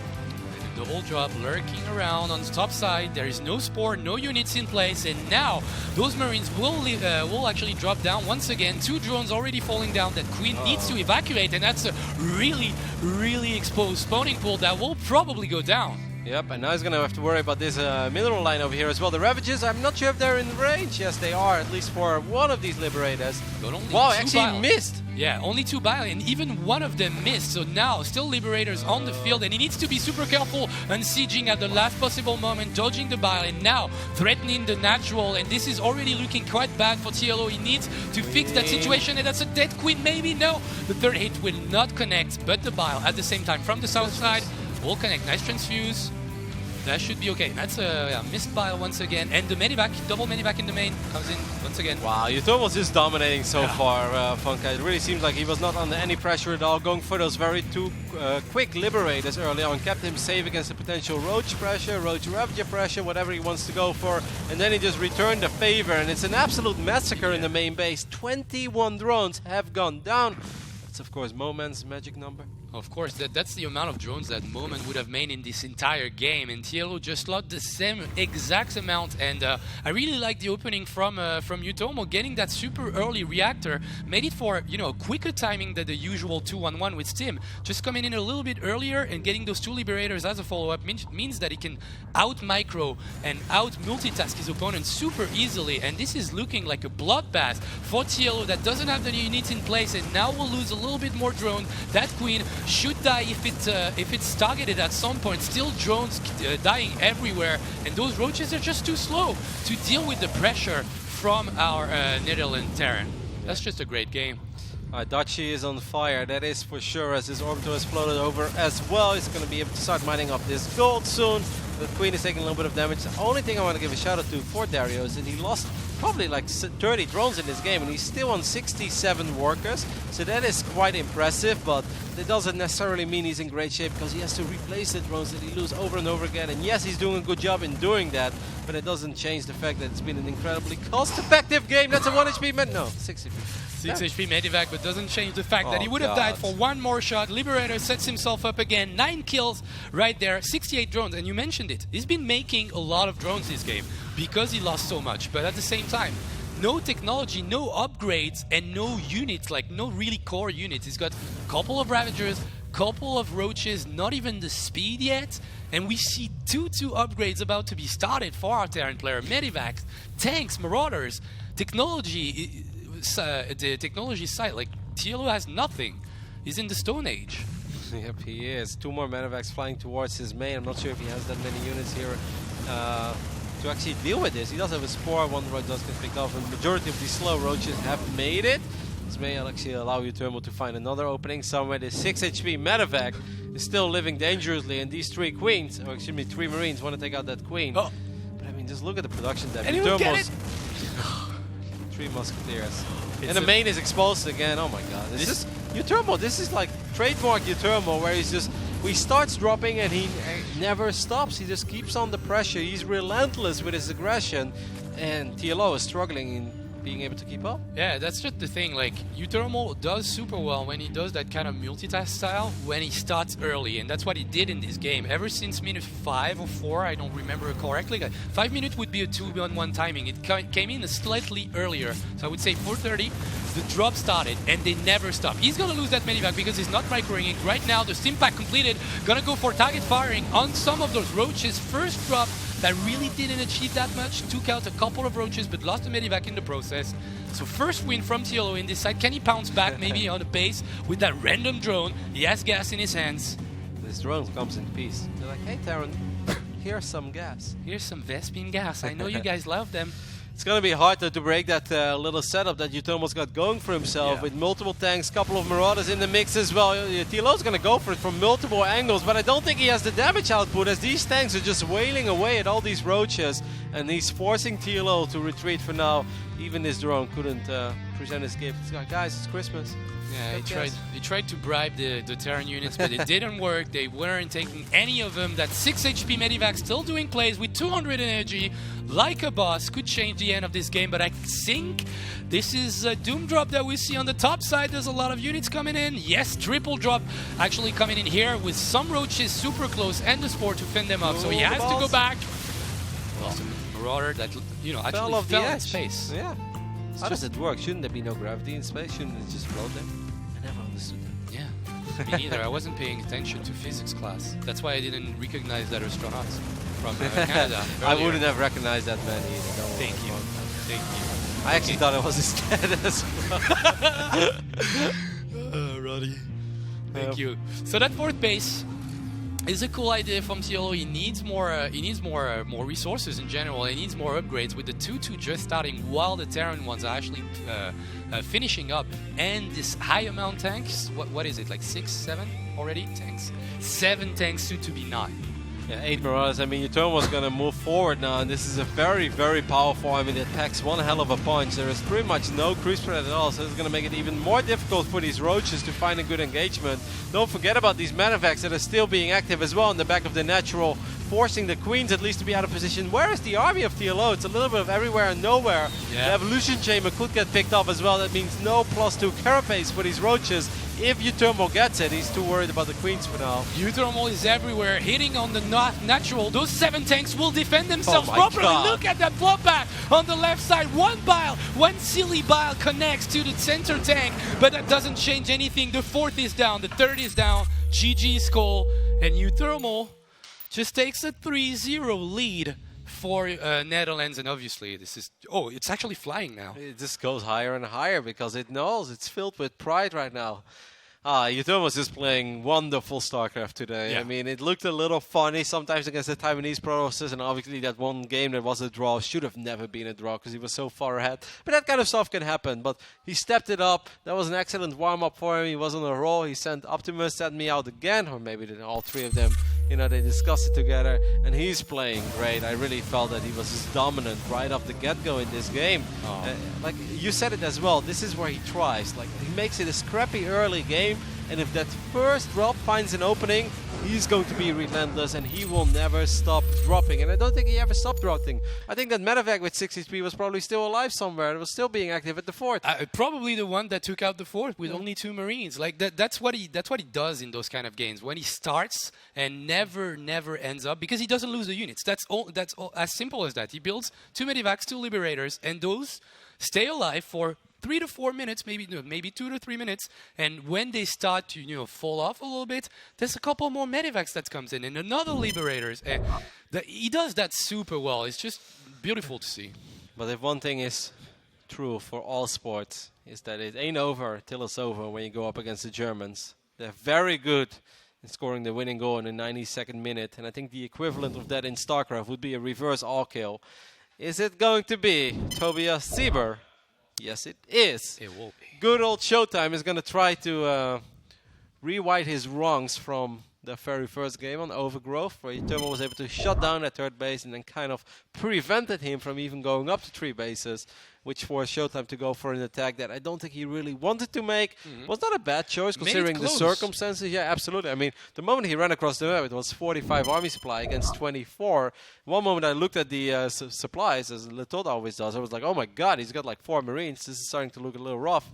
The whole drop lurking around on the top side. There is no Spore, no units in place, and now those Marines will actually drop down once again. 2 drones already falling down that Queen needs to evacuate, and that's a really, really exposed spawning pool that will probably go down. Yep, and now he's going to have to worry about this mineral line over here as well. The Ravages, I'm not sure if they're in range. Yes, they are, at least for one of these Liberators. But only wow, 2 actually bile. missed. Yeah, only 2 bile, and even one of them missed. So now, still Liberators on the field, and he needs to be super careful and sieging at the last possible moment, dodging the bile, and now threatening the natural. And this is already looking quite bad for TLO. He needs to fix that situation, and that's a dead Queen, maybe? No, the 3rd hit will not connect, but the bile at the same time from the south side will connect. Nice transfuse. That should be okay. That's a missed bile once again. And the medivac, double medivac in the main, comes in once again. Wow, Utomo was just dominating so far, Funka. It really seems like he was not under any pressure at all, going for those very 2 quick Liberators early on. Kept him safe against the potential Roach pressure, Roach Ravager pressure, whatever he wants to go for. And then he just returned the favor, and it's an absolute massacre in the main base. 21 drones have gone down. That's, of course, Moman's magic number. Of course, that's the amount of drones that Moment would have made in this entire game, and TLO just lost the same exact amount. And I really like the opening from Utomo, getting that super early reactor, made it for a quicker timing than the usual 2-1-1 with Steam. Just coming in a little bit earlier and getting those 2 liberators as a follow-up means that he can out micro and out multitask his opponent super easily. And this is looking like a bloodbath for TLO that doesn't have the units in place, and now will lose a little bit more drone. That queen should die if it's targeted at some point. Still drones dying everywhere, and those roaches are just too slow to deal with the pressure from our Netherlands Terran. That's just a great game. Dachi is on fire, that is for sure, as his orbital has floated over as well. He's going to be able to start mining up this gold soon. The queen is taking a little bit of damage. The only thing I want to give a shout out to for Dario is that he lost probably like 30 drones in this game, and he's still on 67 workers, so that is quite impressive, but that doesn't necessarily mean he's in great shape, because he has to replace the drones that he loses over and over again. And yes, he's doing a good job in doing that, but it doesn't change the fact that it's been an incredibly cost-effective game. That's a 1 HP man. No, 6 HP. 6 HP Medivac, but doesn't change the fact that he would have died for one more shot. Liberator sets himself up again. 9 kills right there, 68 drones. And you mentioned it. He's been making a lot of drones this game because he lost so much. But at the same time, no technology, no upgrades, and no units, like no really core units. He's got a couple of Ravagers, couple of Roaches, not even the speed yet. And we see 2 upgrades about to be started for our Terran player. Medivacs, tanks, Marauders, technology. The technology side, like TLO has nothing. He's in the Stone Age. Yep, he is. 2 more Medivacs flying towards his main. I'm not sure if he has that many units here to actually deal with this. He does have a Spore, 1 Roach does get picked off, and the majority of these slow Roaches have made it. This may actually allow Utomo to find another opening somewhere. The 6 HP Medivac is still living dangerously, and these 3 queens, or excuse me, 3 Marines want to take out that queen. Oh. But I mean, just look at the production depth. Anyone get it? 3 Musketeers. And the main is exposed again. Oh my god. This is Utomo. This is like trademark Utomo, where he's just, he starts dropping and he never stops. He just keeps on the pressure. He's relentless with his aggression, and TLO is struggling in being able to keep up. Yeah, that's just the thing. Like, Utomo does super well when he does that kind of multitask style when he starts early, and that's what he did in this game. Ever since minute 5 or 4, I don't remember correctly. 5 minutes would be a 2-on-1 timing. It came in slightly earlier, so I would say 4:30. The drop started, and they never stopped. He's gonna lose that Medivac because he's not microing it. Right now, the Steam Pack completed. Gonna go for target firing on some of those Roaches. First drop that really didn't achieve that much. Took out a couple of Roaches, but lost the Medivac in the process. So first win from TLO in this side. Can he pounce back maybe on the base with that random drone? He has gas in his hands. This drone comes in peace. They're like, hey Terran, here's some gas. Here's some Vespene gas. I know you guys love them. It's going to be hard to break that little setup that Utomo's got going for himself, with multiple tanks, couple of Marauders in the mix as well. TLO's going to go for it from multiple angles, but I don't think he has the damage output, as these tanks are just wailing away at all these Roaches, and he's forcing TLO to retreat for now. Even this drone couldn't present his gift. He's like, guys, it's Christmas. Yeah, he tried to bribe the Terran units, but it didn't work. They weren't taking any of them. That 6 HP Medivac still doing plays with 200 energy, like a boss. Could change the end of this game, but I think this is a Doom drop that we see on the top side. There's a lot of units coming in. Yes, triple drop actually coming in here with some Roaches super close and the Spore to fend them up. So he has to go back. Awesome. Marauder that, actually fell in space. Yeah. How does it work? Shouldn't there be no gravity in space? Shouldn't it just float there? I never understood that. Yeah, me neither. I wasn't paying attention to physics class. That's why I didn't recognize that astronaut from Canada. I wouldn't have recognized that man either. Thank you. Thank you. I actually thought it was his dad as well. Roddy. Thank you. So that 4th base is a cool idea from TLO. He needs more resources in general. He needs more upgrades, with the 2-2 just starting while the Terran ones are actually finishing up. And this high amount tanks, what is it, like 6, 7 already tanks? 7 tanks, soon to be 9. Yeah, 8 Marauders. I mean, Utomo's going to move forward now, and this is a very, very powerful army that packs one hell of a punch. There is pretty much no cruise spread at all, so it's going to make it even more difficult for these Roaches to find a good engagement. Don't forget about these Medivacs that are still being active as well in the back of the natural, forcing the Queens at least to be out of position. Where is the army of TLO? It's a little bit of everywhere and nowhere. Yeah. The Evolution Chamber could get picked up as well. That means no +2 carapace for these Roaches. if Uturmo gets it, he's too worried about the queens for now. Uthermal is everywhere, hitting on the natural. Those 7 tanks will defend themselves Oh my properly. God. Look at that flop back on the left side. One silly bile connects to the center tank, but that doesn't change anything. The 4th is down, the 3rd is down. GG Skull, and Uthermal just takes a 3-0 lead for Netherlands, and obviously this is... Oh, it's actually flying now. It just goes higher and higher because it knows it's filled with pride right now. Uturmo is playing wonderful Starcraft today. Yeah. I mean, it looked a little funny sometimes against the Taiwanese Protoss, and obviously that one game that was a draw should have never been a draw because he was so far ahead. But that kind of stuff can happen. But he stepped it up. That was an excellent warm-up for him. He was on a roll. He sent Optimus, sent me out again, or maybe all 3 of them. You know, they discussed it together, and he's playing great. I really felt that he was just dominant right off the get-go in this game. Like you said it as well, this is where he tries. Like, he makes it a scrappy early game, and if that first drop finds an opening, he's going to be relentless, and he will never stop dropping. And I don't think he ever stopped dropping. I think that Medevac with 63 was probably still alive somewhere. It was still being active at the 4th. Probably the one that took out the 4th with only 2 Marines. Like that's what he does in those kind of games. When he starts and never ends up, because he doesn't lose the units. That's all. As simple as that. He builds 2 Medivacs, 2 Liberators, and those stay alive for 3 to 4 minutes, maybe 2 to 3 minutes, and when they start to fall off a little bit, there's a couple more Medivacs that comes in and another Liberators. And he does that super well. It's just beautiful to see. But if one thing is true for all sports, is that it ain't over till it's over when you go up against the Germans. They're very good in scoring the winning goal in the 92nd minute, and I think the equivalent of that in StarCraft would be a reverse all-kill. Is it going to be Tobias Sieber? Yes, it is. It will be. Good old Showtime is going to try to rewrite his wrongs from the very first game on Overgrowth, where Uturmo was able to shut down that 3rd base and then kind of prevented him from even going up to 3 bases, which forced Showtime to go for an attack that I don't think he really wanted to make. Was not a bad choice considering the circumstances. Yeah, absolutely. I mean, the moment he ran across the map, it was 45 army supply against 24. One moment I looked at the supplies, as Letote always does, I was like, oh my god, he's got like 4 Marines. This is starting to look a little rough.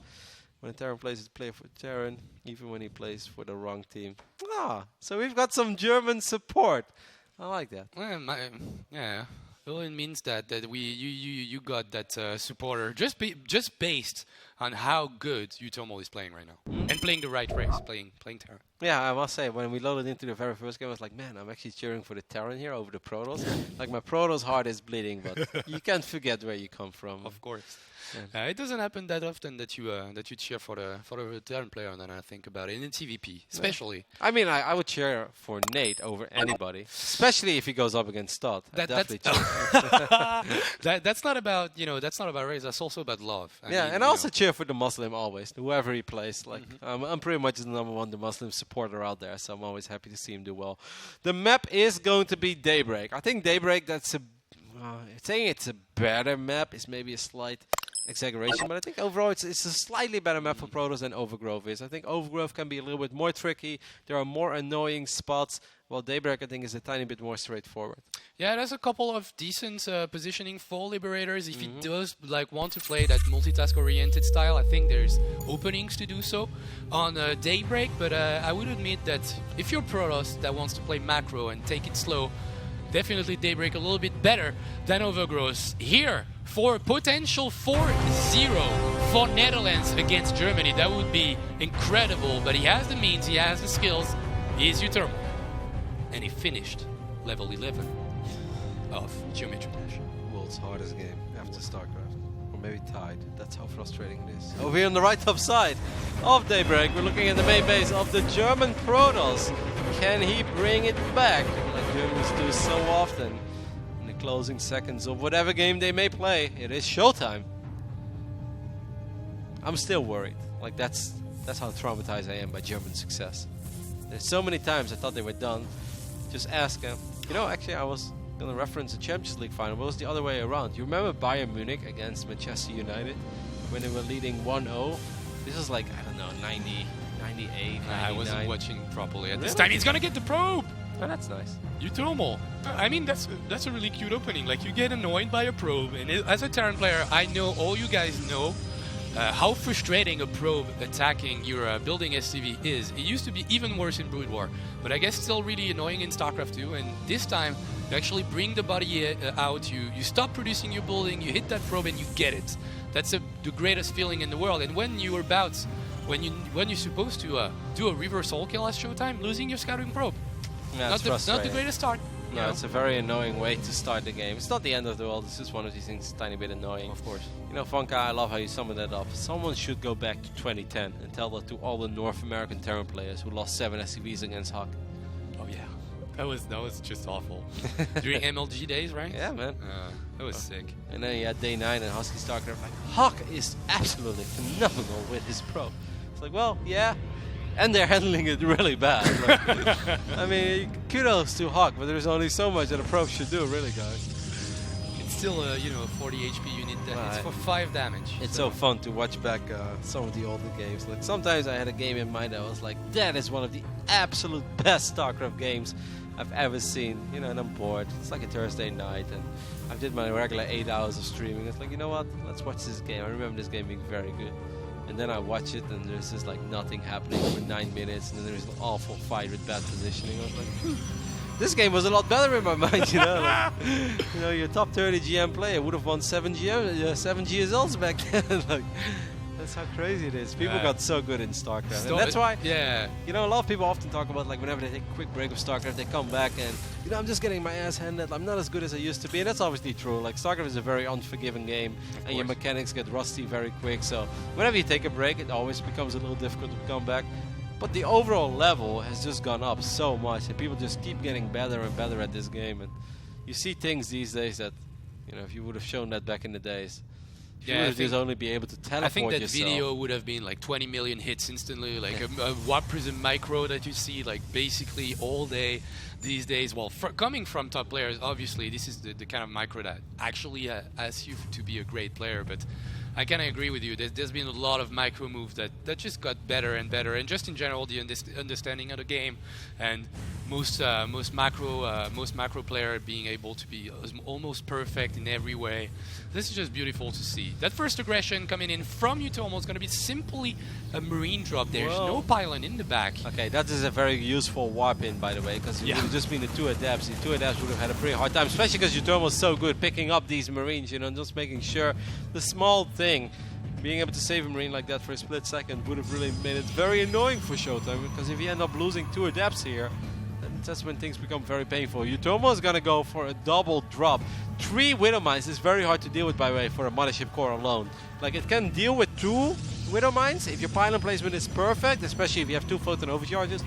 When Terran plays, he plays for Terran, even when he plays for the wrong team. So we've got some German support. I like that. Yeah. Well, it means that you got that supporter just based on how good Uturmo is playing right now and playing the right race, playing Terran. Yeah, I must say, when we loaded into the very first game, I was like, man, I'm actually cheering for the Terran here over the Protoss. Like, my Protoss heart is bleeding, but you can't forget where you come from. Of course. It doesn't happen that often that you cheer for the Terran player, and then I think about it in TVP, especially. I mean, I would cheer for Nate over anybody, especially if he goes up against Stott. That's not about that's not about race. That's also about love. I mean, and I also cheer for the Muslim always, whoever he plays. Like I'm pretty much the #1 the Muslim supporter out there, so I'm always happy to see him do well. The map is going to be Daybreak. I think Daybreak. Saying it's a better map is maybe a slight exaggeration, but I think overall it's a slightly better map for Protoss than Overgrowth is. I think Overgrowth can be a little bit more tricky. There are more annoying spots, while Daybreak I think is a tiny bit more straightforward. Yeah, there's a couple of decent positioning for Liberators. If he does want to play that multitask-oriented style, I think there's openings to do so on Daybreak, but I would admit that if you're Protoss that wants to play macro and take it slow, definitely Daybreak a little bit better than Overgrowth. Here, for potential 4-0 for Netherlands against Germany. That would be incredible, but he has the means, he has the skills. He is Uturmo. And he finished level 11 of Geometry Dash. World's hardest game after StarCraft. Or maybe tied. That's how frustrating it is. Over here on the right top side of Daybreak, we're looking at the main base of the German Protoss. Can he bring it back, like Germans do so often? In the closing seconds of whatever game they may play, it is showtime. I'm still worried. Like that's how traumatized I am by German success. There's so many times I thought they were done. Just ask them. Actually I was going to reference a Champions League final, but it was the other way around. You remember Bayern Munich against Manchester United when they were leading 1-0? This was like, I don't know, 90, 98, 99. I wasn't watching properly at this time. He's going to get the probe! Oh, that's nice. Uturmo. I mean, that's a really cute opening. Like, you get annoyed by a probe, and as a Terran player, I know all you guys know how frustrating a probe attacking your building SCV is. It used to be even worse in Brood War, but I guess still really annoying in StarCraft 2. And this time, you actually bring the body out, you stop producing your building, you hit that probe and you get it. That's the greatest feeling in the world. And when you are about, when you're supposed to do a reverse soul kill at Showtime, losing your scouting probe. Yeah, Not the greatest start. No, it's a very annoying way to start the game. It's not the end of the world, it's just one of these things, a tiny bit annoying. Of course. You know, Funka, I love how you summed that up. Someone should go back to 2010 and tell that to all the North American Terran players who lost 7 SCVs against Huck. Oh yeah, that was just awful. During MLG days, right? Yeah, man. That was sick. And then you had Day 9 and Husky Starcraft. Like, Huck is absolutely phenomenal with his probe. It's like, well, yeah. And they're handling it really bad. Like, I mean, kudos to Huck, but there's only so much that a probe should do, really, guys. It's still a 40 HP unit that hits for 5 damage. It's so fun to watch back some of the older games. Like sometimes I had a game in mind that was like, that is one of the absolute best StarCraft games I've ever seen. You know, and I'm bored. It's like a Thursday night, and I did my regular 8 hours of streaming. It's like, you know what? Let's watch this game. I remember this game being very good. And then I watch it, and there's just like nothing happening for 9 minutes, and then there's an awful fight with bad positioning. I was like, this game was a lot better in my mind, you know. Like, you know, your top 30 GM player would have won 7 GSLs back then. Like, that's how crazy it is. People got so good in StarCraft, and that's why. Yeah. You know, a lot of people often talk about like whenever they take a quick break of StarCraft, they come back and I'm just getting my ass handed. I'm not as good as I used to be, and that's obviously true. Like StarCraft is a very unforgiving game, and your mechanics get rusty very quick. So whenever you take a break, it always becomes a little difficult to come back. But the overall level has just gone up so much, and people just keep getting better and better at this game. And you see things these days that, you know, if you would have shown that back in the days. You would just only be able to teleport I think that yourself. video would have been like 20 million hits instantly, like a Warp Prism micro that you see like basically all day these days. Well, coming from top players, obviously this is the kind of micro that actually asks you to be a great player, but I kind of agree with you. There's been a lot of micro moves that just got better and better, and just in general the understanding of the game, and most macro player being able to be almost perfect in every way. This is just beautiful to see. That first aggression coming in from Utomo is going to be simply a marine drop. There's no pylon in the back. Okay, that is a very useful warp in, by the way, because it would have just been the 2 adepts. The 2 adepts would have had a pretty hard time, especially because Utomo was so good picking up these marines, you know, and just making sure the small thing, being able to save a marine like that for a split second would have really made it very annoying for Showtime, because if you end up losing 2 adepts here, that's when things become very painful. Utomo is going to go for a double drop. 3 Widow Mines is very hard to deal with, by the way, for a Mothership Core alone. Like, it can deal with 2 Widow Mines if your pylon placement is perfect, especially if you have 2 photon overcharges.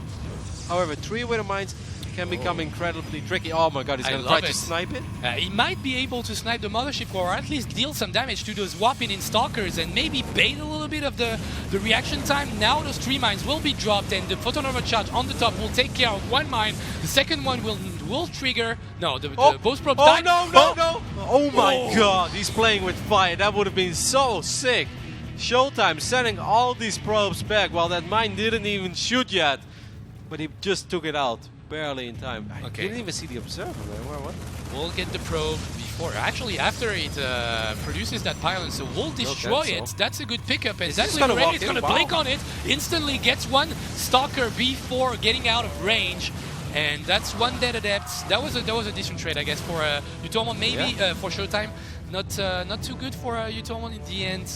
However, 3 Widow Mines can become incredibly tricky. Oh my god, he's going to try to snipe it. He might be able to snipe the Mothership Core, or at least deal some damage to those Whopping in Stalkers, and maybe bait a little bit of the reaction time. Now those 3 mines will be dropped, and the Photon Overcharge on the top will take care of 1 mine. The second one will trigger. No, the both probes died. No! Oh my god, he's playing with fire. That would have been so sick. Showtime sending all these probes back while that mine didn't even shoot yet. But he just took it out. Barely in time. I didn't even see the observer, man. What? We'll get the probe before. Actually, after it produces that pylon, so we'll destroy it. That's a good pickup. And exactly ready. It's going to blink on it. Instantly gets 1 Stalker before getting out of range. And that's 1 dead adept. That was a decent trade, I guess, for Utomo. Maybe for Showtime. Not too good for Utomo in the end.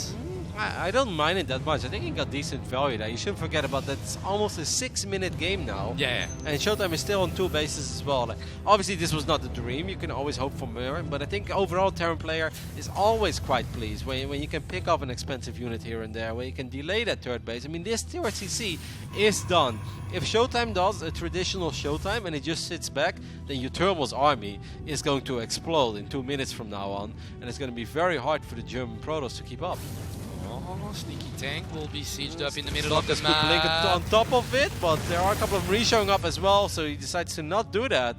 I don't mind it that much. I think he got decent value there. You shouldn't forget about that. It's almost a 6-minute game now. Yeah. And Showtime is still on 2 bases as well. Like, obviously, this was not the dream. You can always hope for more. But I think overall, Terran player is always quite pleased when you can pick up an expensive unit here and there, where you can delay that 3rd base. I mean, this TRCC is done. If Showtime does a traditional Showtime and it just sits back, then Utomo's army is going to explode in 2 minutes from now on. And it's going to be very hard for the German Protoss to keep up. Sneaky tank will be sieged up in the middle of the map. Could blink on top of it, but there are a couple of Marines showing up as well, so he decides to not do that.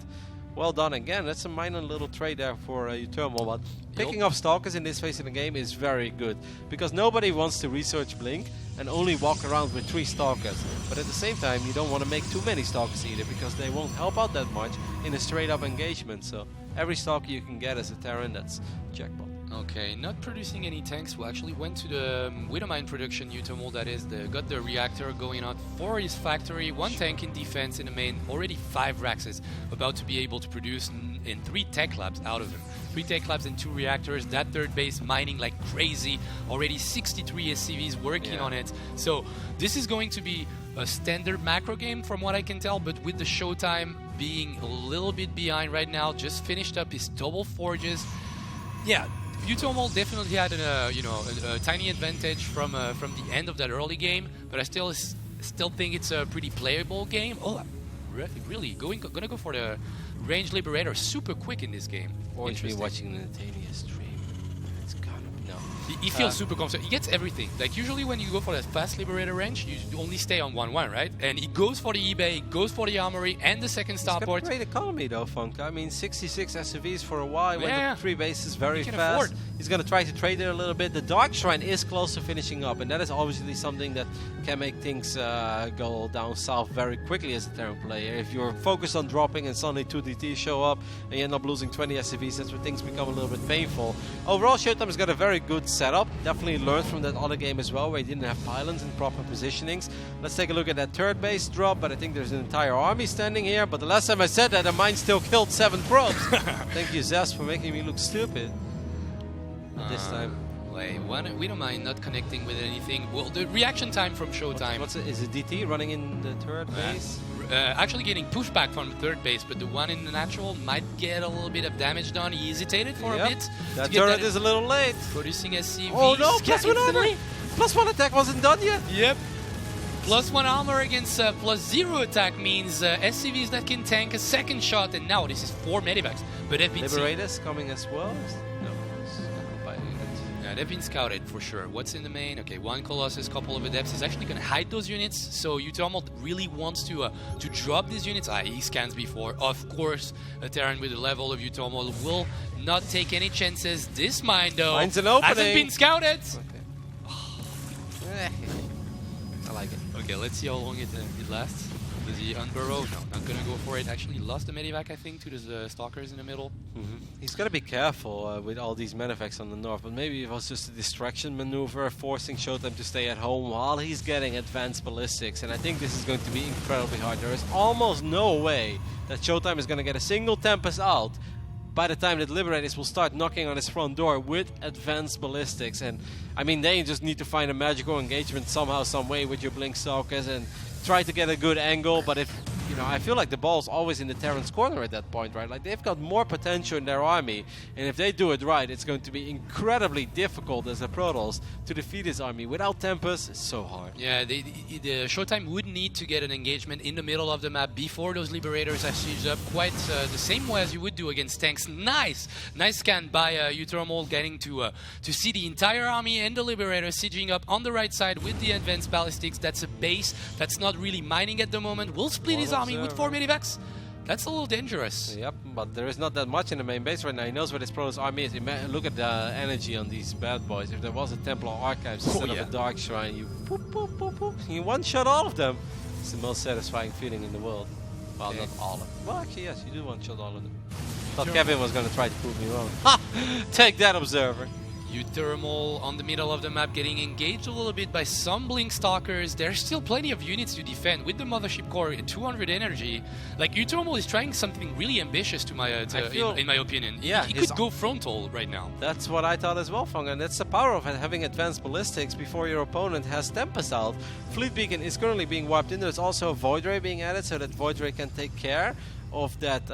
Well done again. That's a minor little trade there for Utomo, but picking up Stalkers in this phase of the game is very good, because nobody wants to research Blink and only walk around with 3 Stalkers. But at the same time, you don't want to make too many Stalkers either, because they won't help out that much in a straight up engagement. So every Stalker you can get as a Terran, that's jackpot. Okay, not producing any tanks. We actually went to the Widowmine production, Utomol, that is. Got the reactor going out for his factory. 1 tank in defense in the main. Already 5 Raxes. About to be able to produce in 3 tech labs out of them. 3 tech labs and 2 reactors. That third base mining like crazy. Already 63 SCVs working on it. So this is going to be a standard macro game from what I can tell, but with the showtime being a little bit behind right now. Just finished up his double forges. Yeah. Utomol definitely had a tiny advantage from the end of that early game, but I still think it's a pretty playable game. Oh, really gonna go for the range liberator super quick in this game. Or to be watching the Natania stream. It's kind of no. He feels super confident. He gets everything. Like usually when you go for that fast liberator range, you only stay on 1-1, right? And he goes for the eBay, goes for the armory and the second starport. Great economy though, Funk. I mean, 66 SCVs for a while. Went up 3 bases very fast. He's going to try to trade it a little bit. The Dark Shrine is close to finishing up, and that is obviously something that can make things go down south very quickly as a Terran player. If you're focused on dropping and suddenly 2 DTs show up and you end up losing 20 SCVs, that's where things become a little bit painful. Overall, Showtime has got a very good setup. Definitely learned from that other game as well, where he didn't have pylons and proper positionings. Let's take a look at that third base drop, but I think there's an entire army standing here. But the last time I said that, the mine still killed 7 probes. Thank you, Zest, for making me look stupid. This time. Wait, we don't mind not connecting with anything. Well, the reaction time from Showtime. Is it DT running in the third base? Actually getting pushed back from the third base, but the one in the natural might get a little bit of damage done. He hesitated for a bit. That turret is a little late. Producing SCV. Oh no, +1 armor! +1 attack wasn't done yet. Yep. +1 armor against +0 attack means SCVs that can tank a second shot, and now this is 4 medivacs. But Liberators coming as well? No. Yeah, they've been scouted for sure. What's in the main? Okay, 1 Colossus, couple of Adepts. He's actually going to hide those units, so Utomol really wants to drop these units. He scans before. Of course, a Terran with the level of Utomol will not take any chances. This mine, though, Mine's an opening. hasn't been scouted. Okay. I like it. Okay, let's see how long it lasts. Does he unburrow? No, not gonna go for it. Actually lost the medivac, I think, to the stalkers in the middle. He's got to be careful with all these medivacs on the north, but maybe it was just a distraction maneuver, forcing Showtime to stay at home while he's getting advanced ballistics, and I think this is going to be incredibly hard. There is almost no way that Showtime is going to get a single Tempest out by the time that Liberators will start knocking on his front door with advanced ballistics. And I mean, they just need to find a magical engagement somehow, some way with your Blink Stalkers and try to get a good angle. But if, you know, I feel like the ball's always in the Terran's corner at that point, right? Like, they've got more potential in their army, and if they do it right, it's going to be incredibly difficult as a Protoss to defeat his army. Without Tempest, it's so hard. Yeah, the Showtime would need to get an engagement in the middle of the map before those Liberators are sieged up, quite the same way as you would do against tanks. Nice scan by Utomol, getting to see the entire army and the Liberators sieging up on the right side with the advanced ballistics. That's a base that's not really mining at the moment. Will split his army with 4 medivacs. That's a little dangerous. Yep, but there is not that much in the main base right now. He knows where his Protoss army is. Look at the energy on these bad boys. If there was a Templar Archives instead of a Dark Shrine, you you one-shot all of them. It's the most satisfying feeling in the world. Well, not all of them. Well, actually, yes, you do one-shot all of them. Thought Kevin was going to try to prove me wrong. Ha! Take that, Observer. Utomol on the middle of the map getting engaged a little bit by some Blink Stalkers. There's still plenty of units to defend with the Mothership Core at 200 energy. Like, Utomol is trying something really ambitious in my opinion. Yeah, he could go frontal right now. That's what I thought as well, Fung, and that's the power of having advanced ballistics before your opponent has Tempest out. Fleet Beacon is currently being wiped in. There's also a Void Ray being added so that Void Ray can take care of that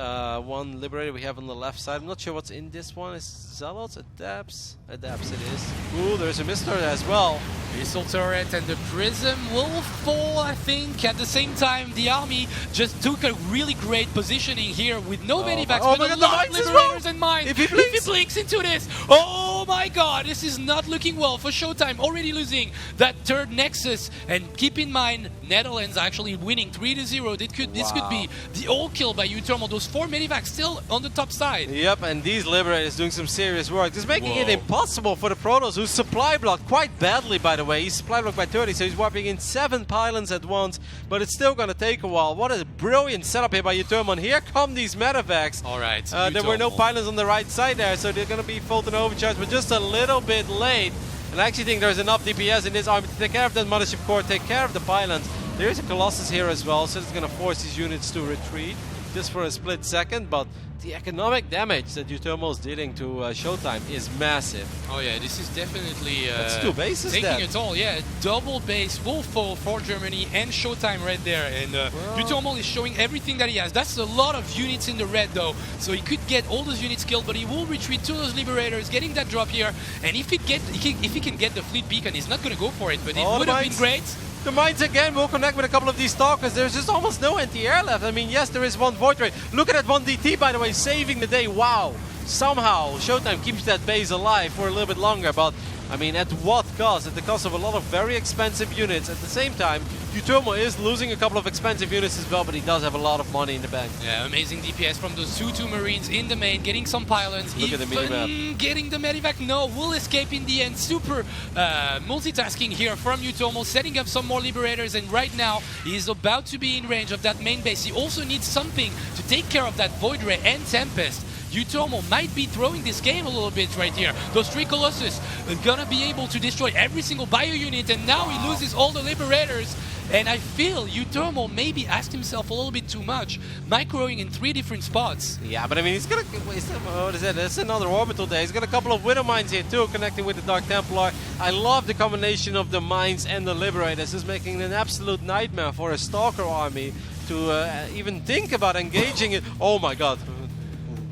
one Liberator we have on the left side. I'm not sure what's in this one. Is Zealots? Adapts? Adapts it is. Ooh, there's a Missile as well. Missile turret and the Prism will fall, I think. At the same time, the army just took a really great positioning here with no medivacs, but a lot of Liberators and mines. If he blinks into this, oh my god, this is not looking well for Showtime. Already losing that third Nexus, and keep in mind, Netherlands actually winning 3-0. This could be the all kill by Utomol. Those 4 medivacs still on the top side. Yep, and these Liberators doing some serious work. This is making it impossible for the Protoss, who's supply blocked quite badly, by the way. He's supply blocked by 30, so he's wiping in 7 pylons at once, but it's still going to take a while. What a brilliant setup here by Utomol. Here come these medivacs. All right, there were no pylons on the right side there, so they're going to be full to no overcharge, but just a little bit late. And I actually think there's enough DPS in this army to take care of that Mothership Core, take care of the pylons. There is a Colossus here as well, so it's going to force these units to retreat just for a split second, but the economic damage that Utomo is dealing to Showtime is massive. Oh yeah, this is definitely That's 2 bases taking then. it all. Yeah, double base, full foe for Germany and Showtime right there. And Utomo is showing everything that he has. That's a lot of units in the red though, so he could get all those units killed, but he will retreat to those Liberators, getting that drop here. And if he can get the fleet beacon, he's not going to go for it, but it would have been great. The mines again will connect with a couple of these Stalkers. There's just almost no anti-air left. I mean, yes, there is one Void Ray. Look at that one DT, by the way, saving the day. Wow. Somehow, Showtime keeps that base alive for a little bit longer, but I mean, at what cost? At the cost of a lot of very expensive units. At the same time, Utomo is losing a couple of expensive units as well, but he does have a lot of money in the bank. Yeah, amazing DPS from those 2 Marines in the main, getting some pylons. Look at the minimap. Getting the medivac, no, will escape in the end. Super multitasking here from Utomo, setting up some more Liberators, and right now he is about to be in range of that main base. He also needs something to take care of that Void Ray and Tempest. Utomo might be throwing this game a little bit right here. Those 3 Colossus are gonna be able to destroy every single bio unit, and now he loses all the Liberators. And I feel Utomo maybe asked himself a little bit too much, microing in 3 different spots. Yeah, but I mean, he's gonna. What is it? That's another orbital day. He's got a couple of Widow Mines here too, connecting with the Dark Templar. I love the combination of the mines and the Liberators. This is making an absolute nightmare for a Stalker army to even think about engaging it. Oh my god.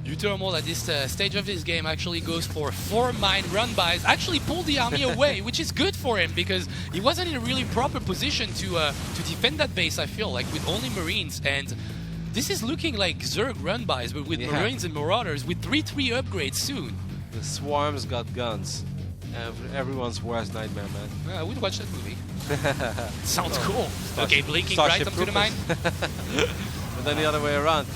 Utomo at this stage of this game actually goes for 4 mine run-bys, actually pulled the army away, which is good for him because he wasn't in a really proper position to defend that base, I feel, like with only Marines. And this is looking like Zerg run-bys, but with Marines and Marauders, with 3-3 upgrades soon. The Swarms got guns. Everyone's worst nightmare, man. I would watch that movie. Sounds cool. Okay, blinking Starship right up to the mine. But then the other way around.